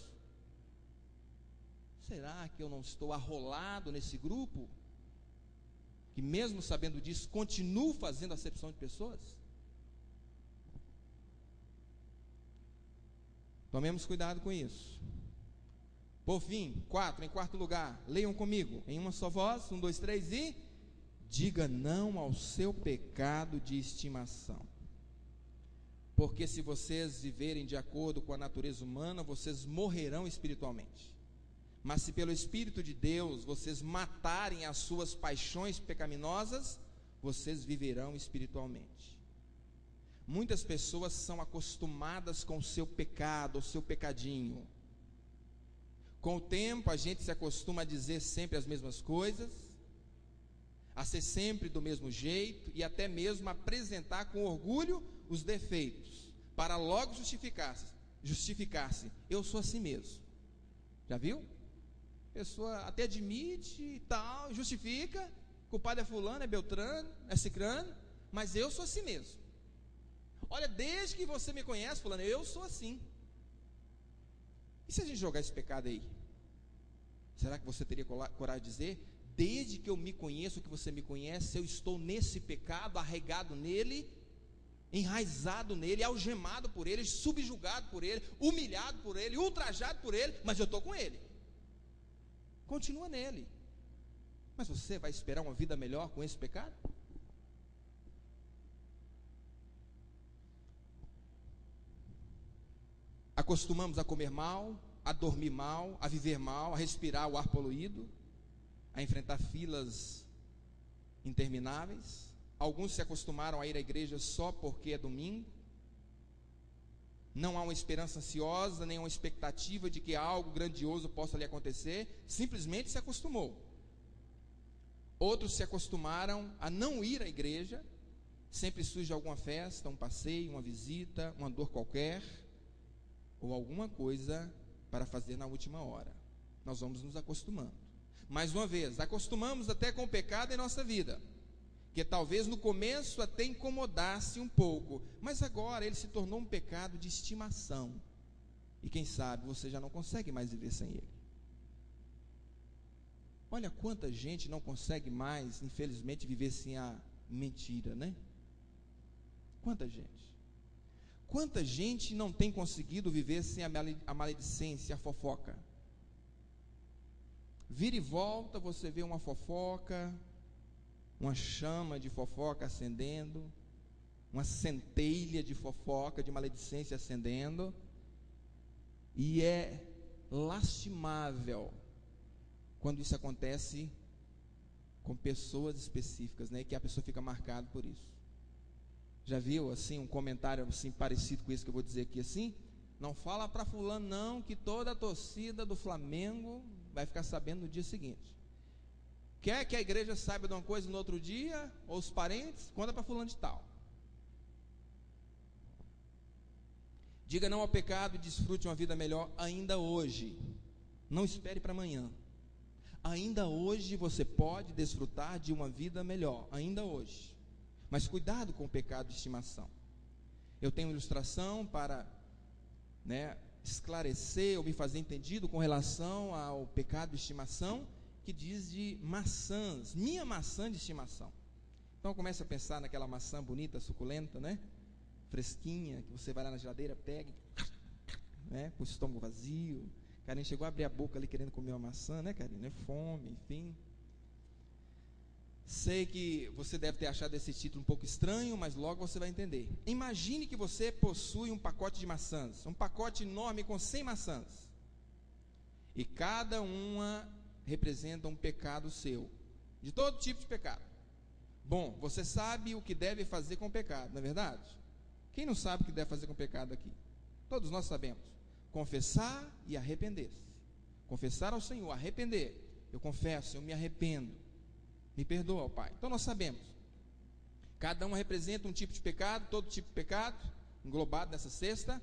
Será que eu não estou arrolado nesse grupo, que mesmo sabendo disso, continuo fazendo acepção de pessoas? Tomemos cuidado com isso. Por fim, em quarto lugar, leiam comigo, em uma só voz, 1, 2, 3 e... diga não ao seu pecado de estimação. Porque se vocês viverem de acordo com a natureza humana, vocês morrerão espiritualmente. Mas se pelo Espírito de Deus vocês matarem as suas paixões pecaminosas, vocês viverão espiritualmente. Muitas pessoas são acostumadas com o seu pecado, o seu pecadinho. Com o tempo a gente se acostuma a dizer sempre as mesmas coisas, a ser sempre do mesmo jeito e até mesmo apresentar com orgulho os defeitos, para logo justificar-se, eu sou assim mesmo. Já viu? A pessoa até admite e tal, justifica, culpado é fulano, é beltrano, é cicrano, mas eu sou assim mesmo. Olha, desde que você me conhece, fulano, eu sou assim. E se a gente jogar esse pecado aí? Será que você teria coragem de dizer, desde que eu me conheço, que você me conhece, eu estou nesse pecado, arraigado nele, enraizado nele, algemado por ele, subjugado por ele, humilhado por ele, ultrajado por ele, mas eu estou com ele. Continua nele. Mas você vai esperar uma vida melhor com esse pecado? Acostumamos a comer mal, a dormir mal, a viver mal, a respirar o ar poluído, a enfrentar filas intermináveis, a Alguns se acostumaram a ir à igreja só porque é domingo. Não há uma esperança ansiosa, nem uma expectativa de que algo grandioso possa lhe acontecer. Simplesmente se acostumou. Outros se acostumaram a não ir à igreja. Sempre surge alguma festa, um passeio, uma visita, uma dor qualquer, ou alguma coisa para fazer na última hora. Nós vamos nos acostumando. Mais uma vez, acostumamos até com o pecado em nossa vida, que talvez no começo até incomodasse um pouco, mas agora ele se tornou um pecado de estimação. E quem sabe você já não consegue mais viver sem ele. Olha quanta gente não consegue mais, infelizmente, viver sem a mentira, né? Quanta gente. Quanta gente não tem conseguido viver sem a maledicência, a fofoca. Vira e volta, você vê uma fofoca, uma chama de fofoca acendendo, uma centelha de fofoca, de maledicência acendendo, e é lastimável quando isso acontece com pessoas específicas, né, que a pessoa fica marcada por isso. Já viu assim um comentário assim parecido com isso que eu vou dizer aqui assim? Não fala para fulano não, que toda a torcida do Flamengo vai ficar sabendo no dia seguinte. Quer que a igreja saiba de uma coisa no outro dia, ou os parentes? Conta para fulano de tal. Diga não ao pecado e desfrute uma vida melhor ainda hoje. Não espere para amanhã. Ainda hoje você pode desfrutar de uma vida melhor, ainda hoje. Mas cuidado com o pecado de estimação. Eu tenho uma ilustração para, esclarecer ou me fazer entendido com relação ao pecado de estimação, que diz de maçãs, minha maçã de estimação. Então começa a pensar naquela maçã bonita, suculenta, fresquinha, que você vai lá na geladeira, pega, com o estômago vazio. Carinha chegou a abrir a boca ali querendo comer uma maçã, Carinha? Fome, enfim. Sei que você deve ter achado esse título um pouco estranho, mas logo você vai entender. Imagine que você possui um pacote de maçãs, um pacote enorme com 100 maçãs. E cada uma representa um pecado seu, de todo tipo de pecado. Bom, você sabe o que deve fazer com o pecado, não é verdade? Quem não sabe o que deve fazer com o pecado aqui? Todos nós sabemos. Confessar e arrepender-se. Confessar ao Senhor, arrepender. Eu confesso, eu me arrependo. Me perdoa, Pai. Então nós sabemos. Cada uma representa um tipo de pecado, todo tipo de pecado, englobado nessa cesta.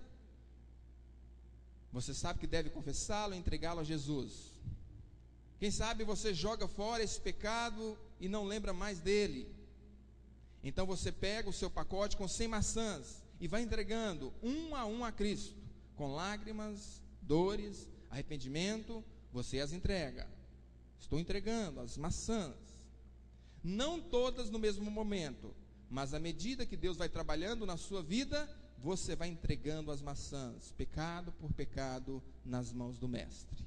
Você sabe que deve confessá-lo e entregá-lo a Jesus. Quem sabe você joga fora esse pecado e não lembra mais dele. Então você pega o seu pacote com 100 maçãs e vai entregando um a Cristo. Com lágrimas, dores, arrependimento, você as entrega. Estou entregando as maçãs. Não todas no mesmo momento, mas à medida que Deus vai trabalhando na sua vida, você vai entregando as maçãs, pecado por pecado, nas mãos do Mestre.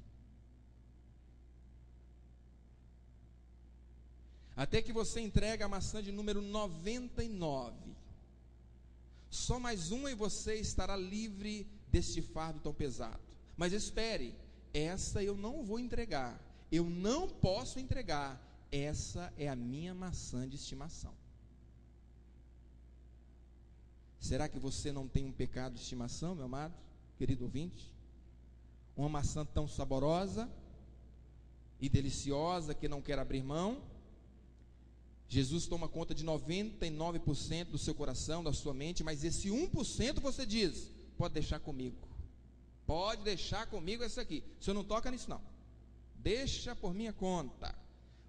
Até que você entrega a maçã de número 99. Só mais uma e você estará livre deste fardo tão pesado. Mas espere, essa eu não vou entregar. Eu não posso entregar. Essa é a minha maçã de estimação. Será que você não tem um pecado de estimação, meu amado, querido ouvinte? Uma maçã tão saborosa e deliciosa que não quer abrir mão? Jesus toma conta de 99% do seu coração, da sua mente, mas esse 1% você diz, pode deixar comigo. Pode deixar comigo essa aqui. O senhor não toca nisso não. Deixa por minha conta.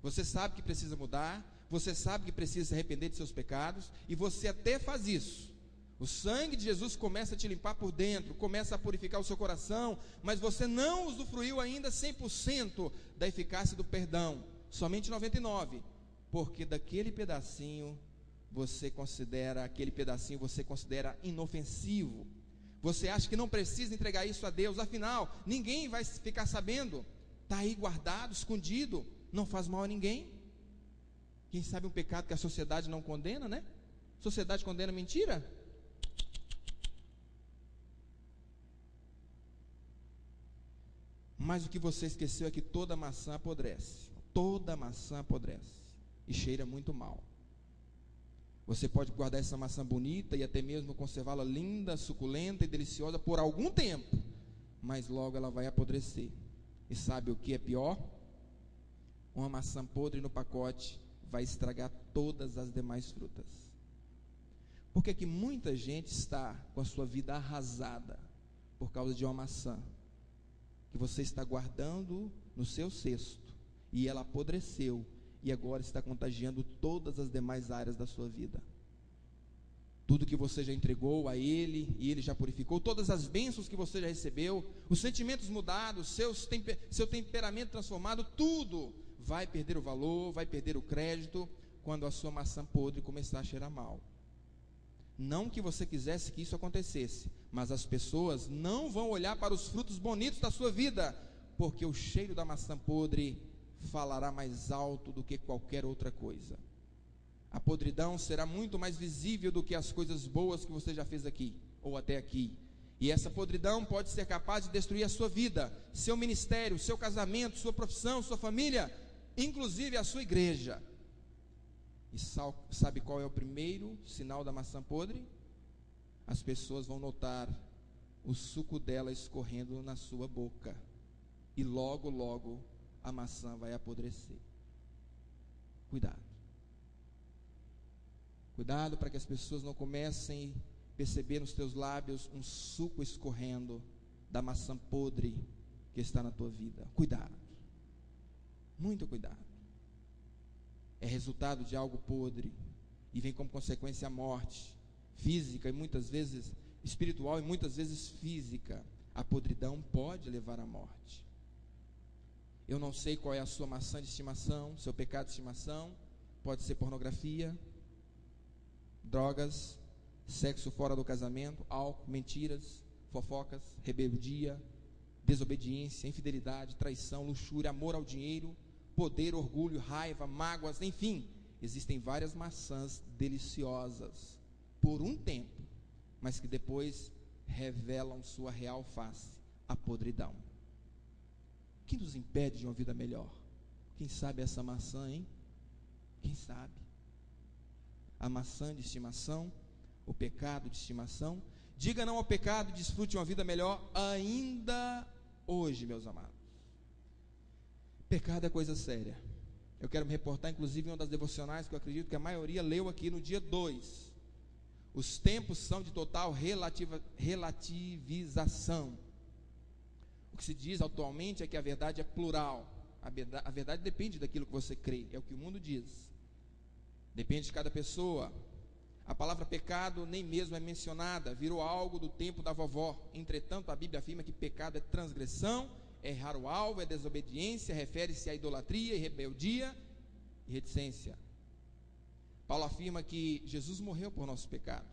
Você sabe que precisa mudar, você sabe que precisa se arrepender de seus pecados, e você até faz isso. O sangue de Jesus começa a te limpar por dentro, começa a purificar o seu coração, mas você não usufruiu ainda 100% da eficácia do perdão, somente 99%, porque daquele pedacinho você considera inofensivo. Você acha que não precisa entregar isso a Deus, afinal, ninguém vai ficar sabendo, está aí guardado, escondido, não faz mal a ninguém. Quem sabe um pecado que a sociedade não condena, A sociedade condena mentira? Mas o que você esqueceu é que toda maçã apodrece. Toda maçã apodrece e cheira muito mal. Você pode guardar essa maçã bonita e até mesmo conservá-la linda, suculenta e deliciosa por algum tempo, mas logo ela vai apodrecer. E sabe o que é pior? Uma maçã podre no pacote vai estragar todas as demais frutas. Por que que muita gente está com a sua vida arrasada? Por causa de uma maçã que você está guardando no seu cesto, e ela apodreceu, e agora está contagiando todas as demais áreas da sua vida. Tudo que você já entregou a Ele, e Ele já purificou, todas as bênçãos que você já recebeu, os sentimentos mudados, seu temperamento transformado, tudo vai perder o valor, vai perder o crédito, quando a sua maçã podre começar a cheirar mal. Não que você quisesse que isso acontecesse, mas as pessoas não vão olhar para os frutos bonitos da sua vida, porque o cheiro da maçã podre falará mais alto do que qualquer outra coisa. A podridão será muito mais visível do que as coisas boas que você já fez aqui, ou até aqui. E essa podridão pode ser capaz de destruir a sua vida, seu ministério, seu casamento, sua profissão, sua família, inclusive a sua igreja. E sabe qual é o primeiro sinal da maçã podre? As pessoas vão notar o suco dela escorrendo na sua boca, e logo, logo a maçã vai apodrecer. Cuidado. Cuidado para que as pessoas não comecem a perceber nos teus lábios um suco escorrendo da maçã podre que está na tua vida. Cuidado. Muito cuidado. É resultado de algo podre e vem como consequência a morte física e muitas vezes espiritual e muitas vezes física. A podridão pode levar à morte. Eu não sei qual é a sua maçã de estimação, seu pecado de estimação. Pode ser pornografia, drogas, sexo fora do casamento, álcool, mentiras, fofocas, rebeldia, desobediência, infidelidade, traição, luxúria, amor ao dinheiro, poder, orgulho, raiva, mágoas, enfim, existem várias maçãs deliciosas por um tempo, mas que depois revelam sua real face, a podridão. O que nos impede de uma vida melhor? Quem sabe essa maçã, hein? Quem sabe? A maçã de estimação, o pecado de estimação. Diga não ao pecado e desfrute uma vida melhor ainda hoje, meus amados. Pecado é coisa séria. Eu quero me reportar, inclusive, em uma das devocionais que eu acredito que a maioria leu aqui no dia 2. Os tempos são de total relativização. O que se diz atualmente é que a verdade é plural. A verdade depende daquilo que você crê, é o que o mundo diz. Depende de cada pessoa. A palavra pecado nem mesmo é mencionada, virou algo do tempo da vovó. Entretanto, a Bíblia afirma que pecado é transgressão, é errar o alvo, é desobediência, refere-se à idolatria e rebeldia e reticência. Paulo afirma que Jesus morreu por nossos pecados.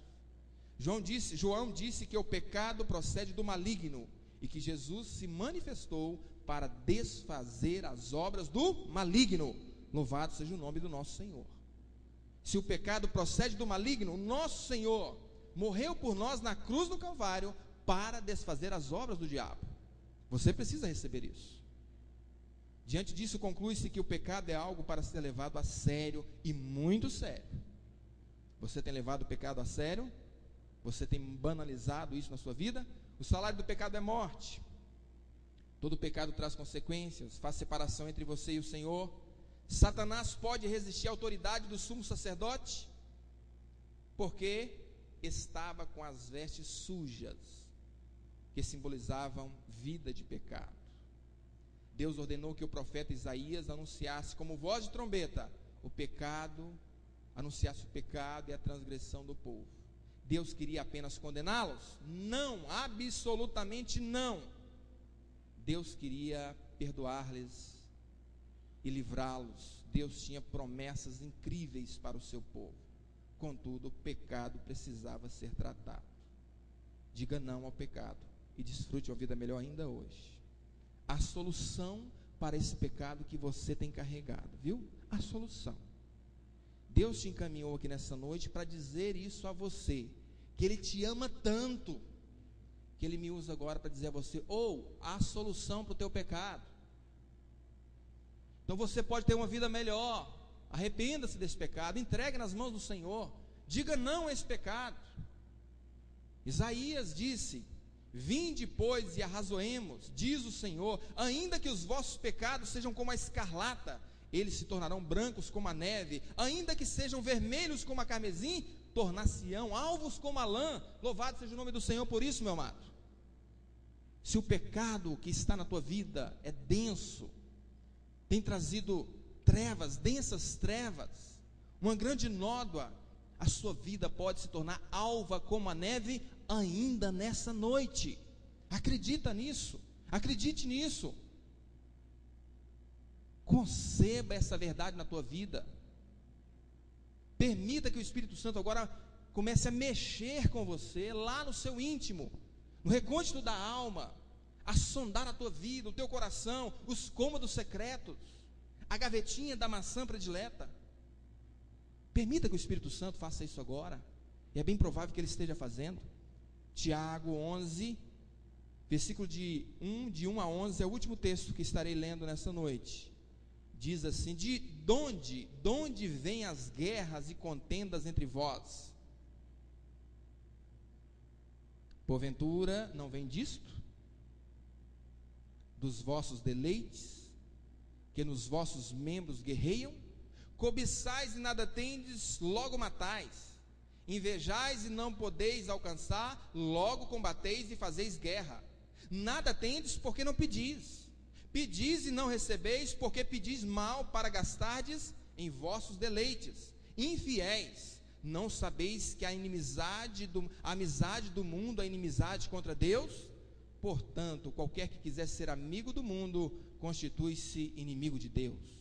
João disse que o pecado procede do maligno e que Jesus se manifestou para desfazer as obras do maligno. Louvado seja o nome do nosso Senhor. Se o pecado procede do maligno, o nosso Senhor morreu por nós na cruz do Calvário para desfazer as obras do diabo. Você precisa receber isso. Diante disso, conclui-se que o pecado é algo para ser levado a sério e muito sério. Você tem levado o pecado a sério? Você tem banalizado isso na sua vida? O salário do pecado é morte. Todo pecado traz consequências, faz separação entre você e o Senhor. Satanás pode resistir à autoridade do sumo sacerdote? Porque estava com as vestes sujas, que simbolizavam vida de pecado. Deus ordenou que o profeta Isaías anunciasse como voz de trombeta anunciasse o pecado e a transgressão do povo. Deus queria apenas condená-los? Não, absolutamente não. Deus queria perdoar-lhes e livrá-los. Deus tinha promessas incríveis para o seu povo. Contudo, o pecado precisava ser tratado. Diga não ao pecado e desfrute uma vida melhor ainda hoje. A solução para esse pecado que você tem carregado, viu? A solução. Deus te encaminhou aqui nessa noite para dizer isso a você, que Ele te ama tanto, que Ele me usa agora para dizer a você, a solução para o teu pecado. Então você pode ter uma vida melhor. Arrependa-se desse pecado, entregue nas mãos do Senhor, Diga não a esse pecado. Isaías disse: vinde, pois, e arrazoemos, diz o Senhor, ainda que os vossos pecados sejam como a escarlata, eles se tornarão brancos como a neve, ainda que sejam vermelhos como a carmesim, tornar-se-ão alvos como a lã. Louvado seja o nome do Senhor por isso, meu amado. Se o pecado que está na tua vida é denso, tem trazido trevas, densas trevas, uma grande nódoa, a sua vida pode se tornar alva como a neve ainda nessa noite. Acredita nisso, acredite nisso, conceba essa verdade na tua vida. Permita que o Espírito Santo agora comece a mexer com você lá no seu íntimo, no recôndito da alma, a sondar a tua vida, o teu coração, os cômodos secretos, a gavetinha da maçã predileta. Permita que o Espírito Santo faça isso agora, e é bem provável que ele esteja fazendo. Tiago 11, versículo de 1 a 11, é o último texto que estarei lendo nessa noite. Diz assim: de onde vêm as guerras e contendas entre vós? Porventura não vem disto? Dos vossos deleites, que nos vossos membros guerreiam? Cobiçais e nada tendes, logo matais. Invejais e não podeis alcançar, logo combateis e fazeis guerra. Nada tendes, porque não pedis. Pedis e não recebeis, porque pedis mal, para gastardes em vossos deleites. Infiéis, não sabeis que a amizade do mundo é inimizade contra Deus? Portanto, qualquer que quiser ser amigo do mundo, constitui-se inimigo de Deus.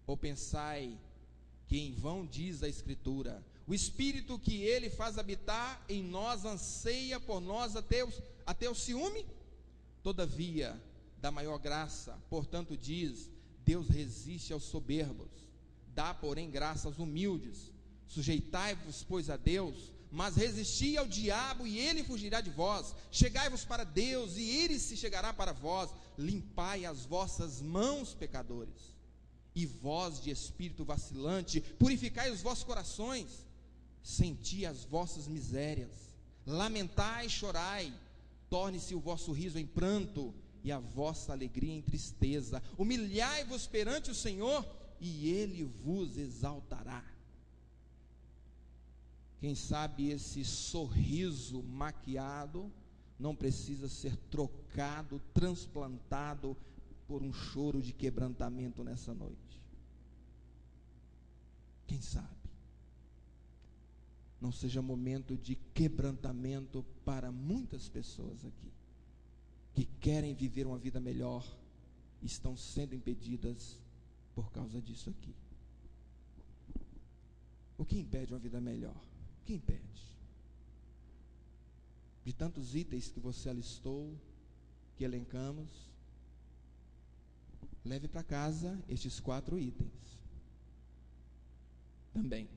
Ou pensai que em vão diz a Escritura: o Espírito que ele faz habitar em nós anseia por nós até o ciúme? Todavia, da maior graça, portanto diz: Deus resiste aos soberbos, dá porém graça aos humildes. Sujeitai-vos, pois, a Deus, mas resisti ao diabo e ele fugirá de vós. Chegai-vos para Deus e ele se chegará para vós. Limpai as vossas mãos, pecadores, e vós de espírito vacilante, purificai os vossos corações. Senti as vossas misérias, lamentai e chorai, torne-se o vosso riso em pranto e a vossa alegria em tristeza. Humilhai-vos perante o Senhor e ele vos exaltará. Quem sabe esse sorriso maquiado não precisa ser trocado, transplantado por um choro de quebrantamento nessa noite. Quem sabe não seja momento de quebrantamento para muitas pessoas aqui, que querem viver uma vida melhor, estão sendo impedidas por causa disso aqui. O que impede uma vida melhor? O que impede? De tantos itens que você alistou, que elencamos, leve para casa estes 4 itens. Também.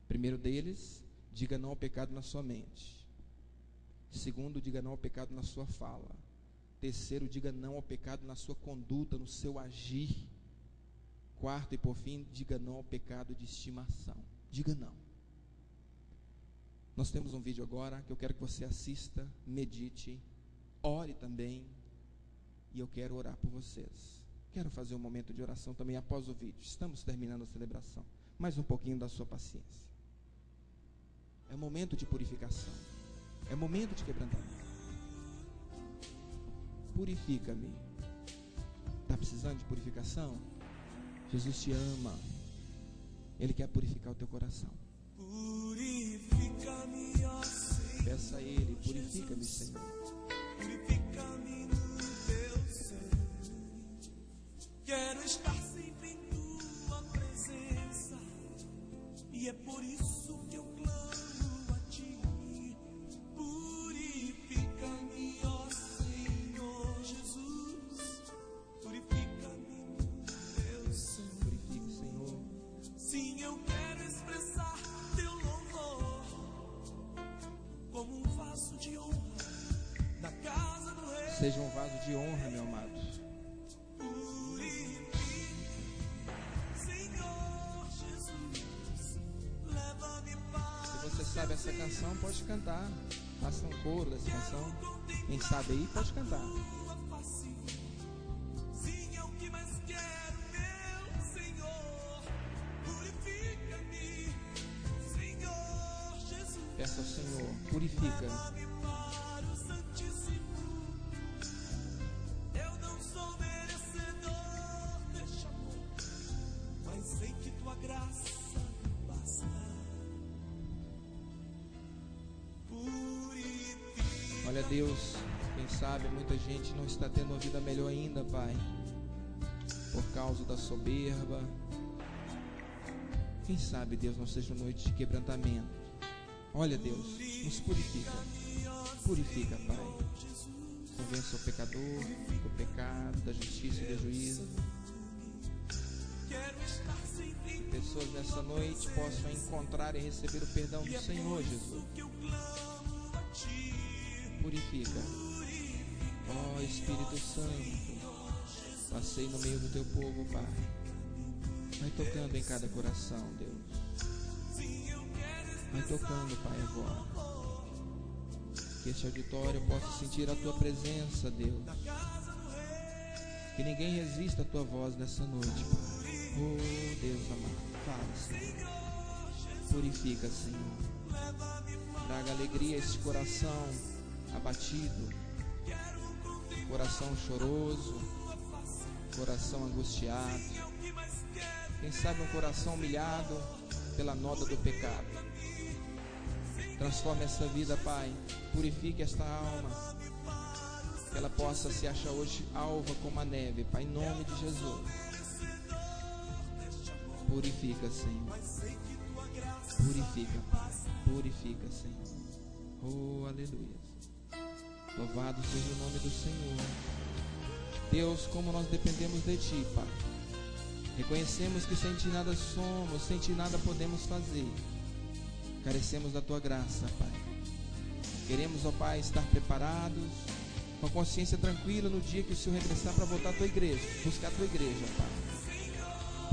Primeiro deles, diga não ao pecado na sua mente. Segundo, diga não ao pecado na sua fala. Terceiro, diga não ao pecado na sua conduta, no seu agir. Quarto e por fim, diga não ao pecado de estimação. Diga não. Nós temos um vídeo agora que eu quero que você assista, medite, ore também, e eu quero orar por vocês. Quero fazer um momento de oração também após o vídeo. Estamos terminando a celebração. Mais um pouquinho da sua paciência. É momento de purificação. É momento de quebrantamento. Purifica-me. Está precisando de purificação? Jesus te ama. Ele quer purificar o teu coração. Purifica-me, ó Senhor. Peça a Ele, purifica-me, Senhor. Purifica-me no teu sangue. Quero estar sempre em tua presença, e é por isso que eu clamo a ti. Purifica-me, ó Senhor Jesus. Purifica-me no teu sangue. Purifique, Senhor. Sim, eu quero expressar teu louvor como um vaso de honra na casa do rei. Seja um vaso de honra, meu amado. Purifica, Senhor Jesus, leva-me canção, pode cantar. Faça um coro dessa canção. Quem sabe aí, pode cantar. Sim, é o que mais quero, meu Senhor. Purifica-me, Senhor Jesus. Peça ao Senhor, purifica. Leva-me para o Santíssimo. Eu não sou merecedor deste amor, mas sei que tua graça me basta. Purifica. Olha, Deus, quem sabe muita gente não está tendo uma vida melhor ainda, Pai, por causa da soberba. Quem sabe, Deus, não seja uma noite de quebrantamento. Olha, Deus, nos purifica. Purifica, Pai. Convença o pecador do pecado, da justiça e do juízo. Quero estar sempre Que pessoas nessa noite possam encontrar e receber o perdão do Senhor, Jesus. que eu clamo a ti. Purifica. Ó Espírito Santo, passei no meio do teu povo, Pai. Vai tocando em cada coração, Deus. Vai tocando, Pai, agora. Que este auditório possa sentir a tua presença, Deus. Que ninguém resista à tua voz nessa noite, Pai. Oh, Deus amado, fala, Senhor. Purifica, Senhor. Traga alegria a este coração abatido, coração choroso, coração angustiado. Quem sabe um coração humilhado pela nota do pecado. Transforme essa vida, Pai. Purifique esta alma, que ela possa se achar hoje alva como a neve, Pai, em nome de Jesus. Purifica, Senhor. Purifica, Pai. Purifica, Senhor. Oh, aleluia. Louvado seja o nome do Senhor. Deus, como nós dependemos de Ti, Pai. Reconhecemos que sem Ti nada somos, sem Ti nada podemos fazer. Carecemos da Tua graça, Pai. Queremos, ó Pai, estar preparados, com a consciência tranquila no dia que o Senhor regressar para voltar à Tua igreja, buscar a Tua igreja, Pai.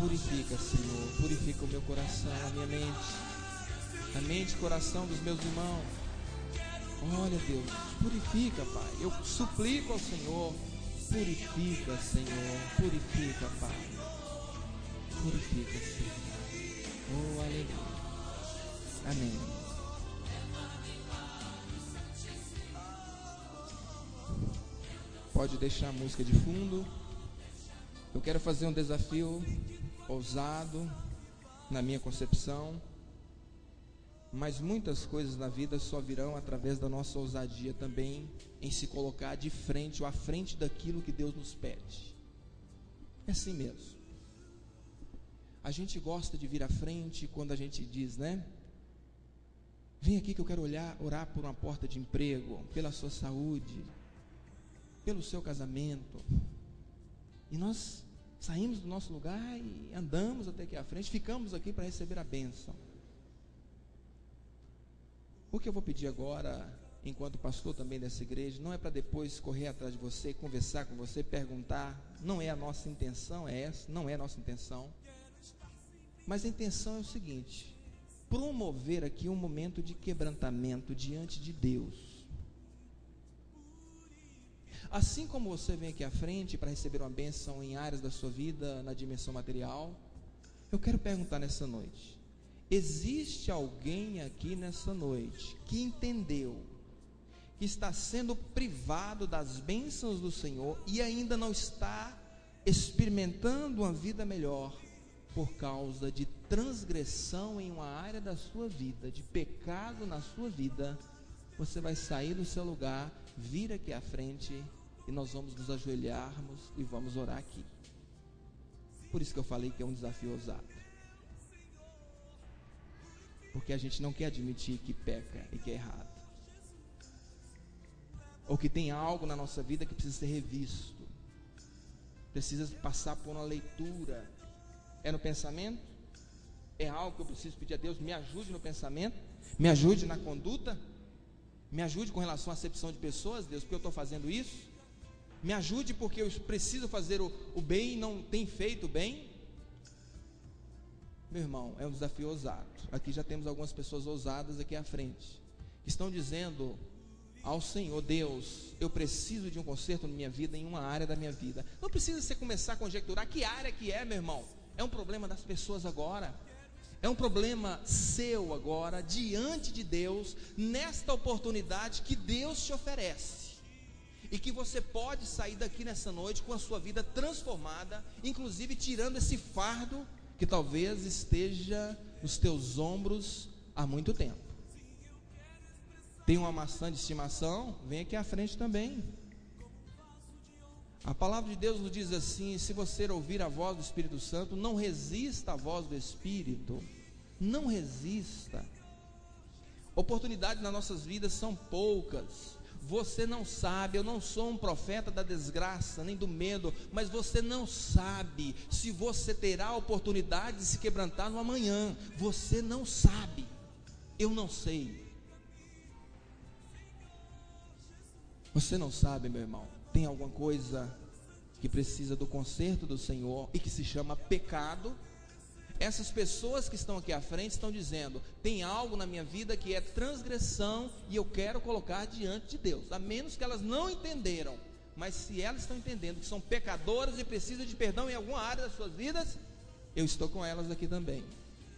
Purifica, Senhor, purifica o meu coração, a minha mente e coração dos meus irmãos. Olha, Deus, purifica, Pai. Eu suplico ao Senhor, purifica, Senhor, purifica, Pai. Purifica, Senhor. Oh, aleluia. Amém. Pode deixar a música de fundo. Eu quero fazer um desafio ousado na minha concepção, mas muitas coisas na vida só virão através da nossa ousadia também em se colocar de frente ou à frente daquilo que Deus nos pede. É assim mesmo. A gente gosta de vir à frente quando a gente diz, né? Vem aqui que eu quero orar por uma porta de emprego, pela sua saúde, pelo seu casamento. E nós saímos do nosso lugar e andamos até aqui à frente, ficamos aqui para receber a bênção. O que eu vou pedir agora, enquanto pastor também dessa igreja, não é para depois correr atrás de você, conversar com você, perguntar. Não é a nossa intenção, não é a nossa intenção. Mas a intenção é o seguinte: promover aqui um momento de quebrantamento diante de Deus. Assim como você vem aqui à frente para receber uma bênção em áreas da sua vida, na dimensão material, eu quero perguntar nessa noite: existe alguém aqui nessa noite que entendeu que está sendo privado das bênçãos do Senhor e ainda não está experimentando uma vida melhor por causa de transgressão em uma área da sua vida, de pecado na sua vida? Você vai sair do seu lugar, vir aqui à frente e nós vamos nos ajoelharmos e vamos orar aqui. Por isso que eu falei que é um desafio ousado, porque a gente não quer admitir que peca e que é errado, ou que tem algo na nossa vida que precisa ser revisto, precisa passar por uma leitura. É no pensamento? É algo que eu preciso pedir a Deus, me ajude no pensamento, me ajude na conduta, me ajude com relação à acepção de pessoas, Deus, porque eu estou fazendo isso, me ajude porque eu preciso fazer o bem e não tenho feito o bem. Meu irmão, é um desafio ousado. Aqui já temos algumas pessoas ousadas aqui à frente. que estão dizendo ao Senhor: Deus, eu preciso de um conserto na minha vida, em uma área da minha vida. Não precisa você começar a conjecturar que área que é, meu irmão. É um problema das pessoas agora, é um problema seu agora, diante de Deus, nesta oportunidade que Deus te oferece, e que você pode sair daqui nessa noite com a sua vida transformada, inclusive tirando esse fardo que talvez esteja nos teus ombros há muito tempo. Tem uma maçã de estimação? Vem aqui à frente também. A palavra de Deus nos diz assim: se você ouvir a voz do Espírito Santo, não resista à voz do Espírito, não resista. Oportunidades nas nossas vidas são poucas. Você não sabe, eu não sou um profeta da desgraça, nem do medo, mas você não sabe se você terá a oportunidade de se quebrantar no amanhã. Você não sabe, eu não sei. Você não sabe, meu irmão. Tem alguma coisa que precisa do conserto do Senhor e que se chama pecado. Essas pessoas que estão aqui à frente estão dizendo: tem algo na minha vida que é transgressão e eu quero colocar diante de Deus. A menos que elas não entenderam, mas se elas estão entendendo que são pecadoras e precisam de perdão em alguma área das suas vidas, eu estou com elas aqui também,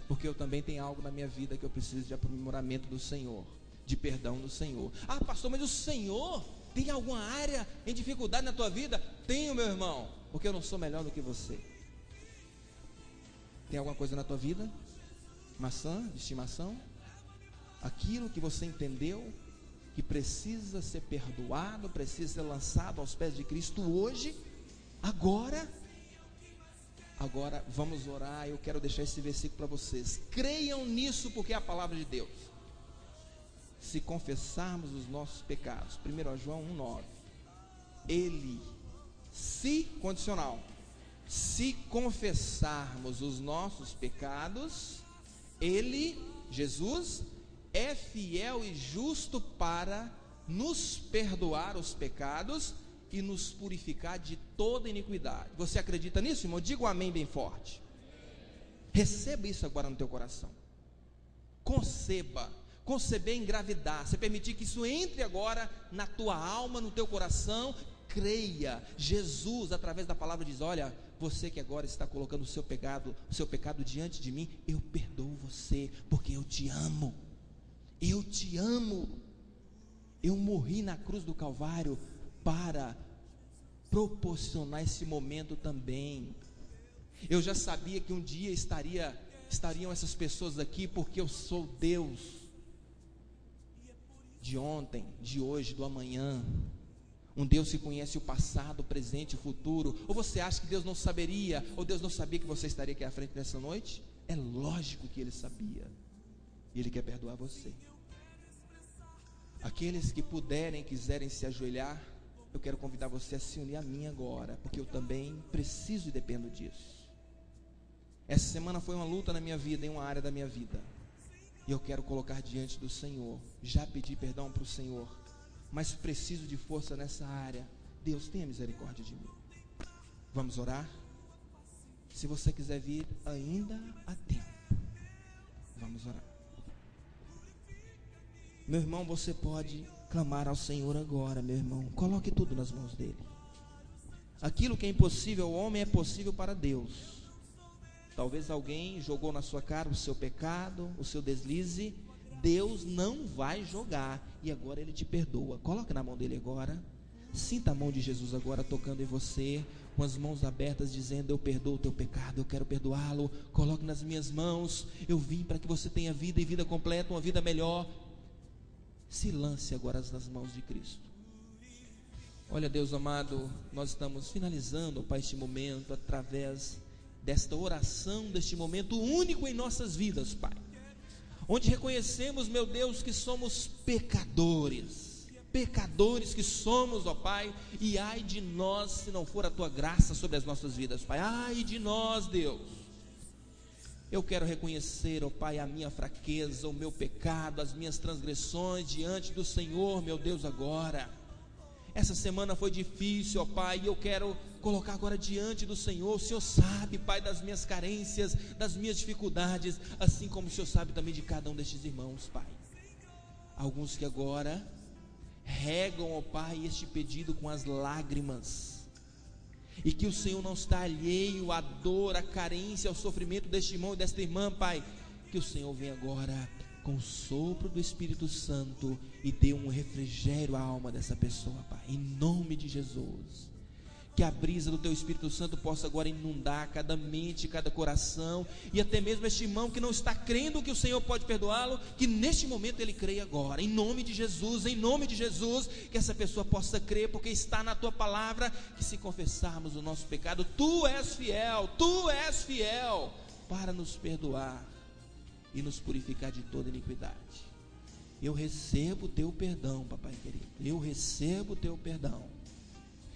porque eu também tenho algo na minha vida que eu preciso de aprimoramento do Senhor, de perdão do Senhor. Ah, pastor, mas o Senhor tem alguma área em dificuldade na tua vida? Tenho, meu irmão, porque eu não sou melhor do que você. Tem alguma coisa na tua vida? Maçã de estimação? Aquilo que você entendeu que precisa ser perdoado, precisa ser lançado aos pés de Cristo hoje, agora vamos orar. Eu quero deixar esse versículo para vocês. Creiam nisso, porque é a palavra de Deus. Se confessarmos os nossos pecados, 1 João 1,9, Ele, se condicional, se confessarmos os nossos pecados, Ele, Jesus, é fiel e justo para nos perdoar os pecados e nos purificar de toda iniquidade. Você acredita nisso, irmão? Diga um amém bem forte. Receba isso agora no teu coração. Conceba. Conceber é engravidar. Você permitir que isso entre agora na tua alma, no teu coração. Creia. Jesus, através da palavra, diz: olha, você que agora está colocando o seu pecado diante de mim, eu perdoo você, porque eu te amo. Eu te amo. Eu morri na cruz do Calvário para proporcionar esse momento também. Eu já sabia que um dia estariam essas pessoas aqui, porque eu sou Deus de ontem, de hoje, do amanhã. Um Deus que conhece o passado, o presente e o futuro. Ou você acha que Deus não saberia, ou Deus não sabia que você estaria aqui à frente nessa noite? É lógico que Ele sabia, e Ele quer perdoar você. Aqueles que puderem, quiserem se ajoelhar, eu quero convidar você a se unir a mim agora, porque eu também preciso e dependo disso. Essa semana foi uma luta na minha vida, em uma área da minha vida, e eu quero colocar diante do Senhor. Já pedi perdão para o Senhor, mas preciso de força nessa área. Deus, tenha misericórdia de mim. Vamos orar? Se você quiser vir, ainda há tempo. Vamos orar. Meu irmão, você pode clamar ao Senhor agora, meu irmão. Coloque tudo nas mãos dele. Aquilo que é impossível ao homem é possível para Deus. Talvez alguém jogou na sua cara o seu pecado, o seu deslize. Deus não vai jogar, e agora Ele te perdoa. Coloque na mão dele agora. Sinta a mão de Jesus agora tocando em você, com as mãos abertas, dizendo: eu perdoo o teu pecado, eu quero perdoá-lo. Coloque nas minhas mãos. Eu vim para que você tenha vida, e vida completa, uma vida melhor. Se lance agora nas mãos de Cristo. Olha, Deus amado, nós estamos finalizando, Pai, este momento, através desta oração, deste momento único em nossas vidas, Pai, onde reconhecemos, meu Deus, que somos pecadores que somos, ó Pai, e ai de nós se não for a Tua graça sobre as nossas vidas, Pai. Ai de nós, Deus. Eu quero reconhecer, ó Pai, a minha fraqueza, o meu pecado, as minhas transgressões diante do Senhor, meu Deus, agora. Essa semana foi difícil, ó Pai, e eu quero colocar agora diante do Senhor. O Senhor sabe, Pai, das minhas carências, das minhas dificuldades, assim como o Senhor sabe também de cada um destes irmãos, Pai. Alguns que agora regam, ó Pai, este pedido com as lágrimas, e que o Senhor não está alheio à dor, à carência, ao sofrimento deste irmão e desta irmã, Pai. Que o Senhor venha agora com o sopro do Espírito Santo e dê um refrigério à alma dessa pessoa, Pai, em nome de Jesus. Que a brisa do Teu Espírito Santo possa agora inundar cada mente, cada coração, e até mesmo este irmão que não está crendo que o Senhor pode perdoá-lo, que neste momento ele creia agora, em nome de Jesus, que essa pessoa possa crer, porque está na Tua palavra, que se confessarmos o nosso pecado, Tu és fiel para nos perdoar e nos purificar de toda iniquidade. Eu recebo o Teu perdão, Papai querido, eu recebo o Teu perdão.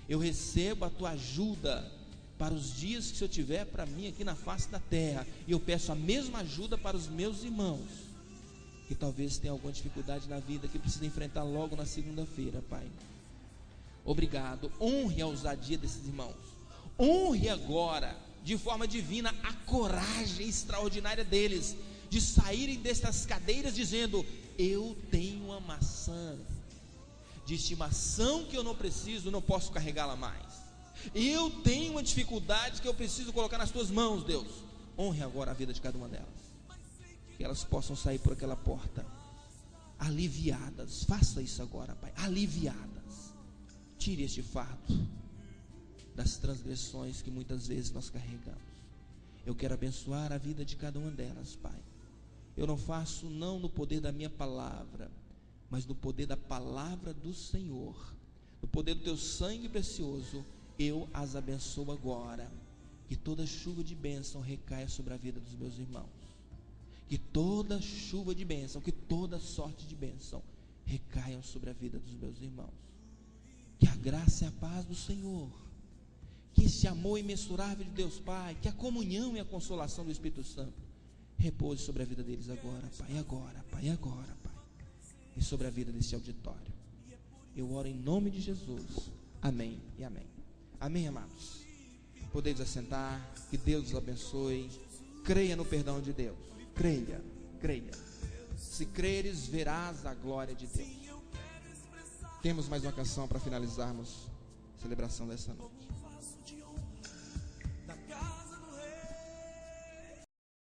Eu recebo a Tua ajuda para os dias que o Senhor tiver para mim aqui na face da terra. E eu peço a mesma ajuda para os meus irmãos, que talvez tenham alguma dificuldade na vida, que precisam enfrentar logo na segunda-feira, Pai. Obrigado. Honre a ousadia desses irmãos. Honre agora, de forma divina, a coragem extraordinária deles, de saírem dessas cadeiras dizendo: eu tenho uma maçã de estimação que eu não preciso, não posso carregá-la mais. Eu tenho uma dificuldade que eu preciso colocar nas Tuas mãos, Deus. Honre agora a vida de cada uma delas, que elas possam sair por aquela porta aliviadas. Faça isso agora, Pai, aliviadas. Tire este fardo das transgressões que muitas vezes nós carregamos. Eu quero abençoar a vida de cada uma delas, Pai. Eu não faço não no poder da minha palavra, mas no poder da palavra do Senhor, no poder do Teu sangue precioso. Eu as abençoo agora. Que toda chuva de bênção recaia sobre a vida dos meus irmãos. Que toda chuva de bênção, que toda sorte de bênção recaiam sobre a vida dos meus irmãos. Que a graça e a paz do Senhor, que esse amor imensurável de Deus Pai, que a comunhão e a consolação do Espírito Santo repouse sobre a vida deles agora, Pai, agora, Pai, agora, Pai, e sobre a vida desse auditório. Eu oro em nome de Jesus. Amém e amém. Amém, amados. Podeis assentar. Que Deus os abençoe. Creia no perdão de Deus. Creia, creia. Se creres, verás a glória de Deus. Temos mais uma canção para finalizarmos a celebração dessa noite.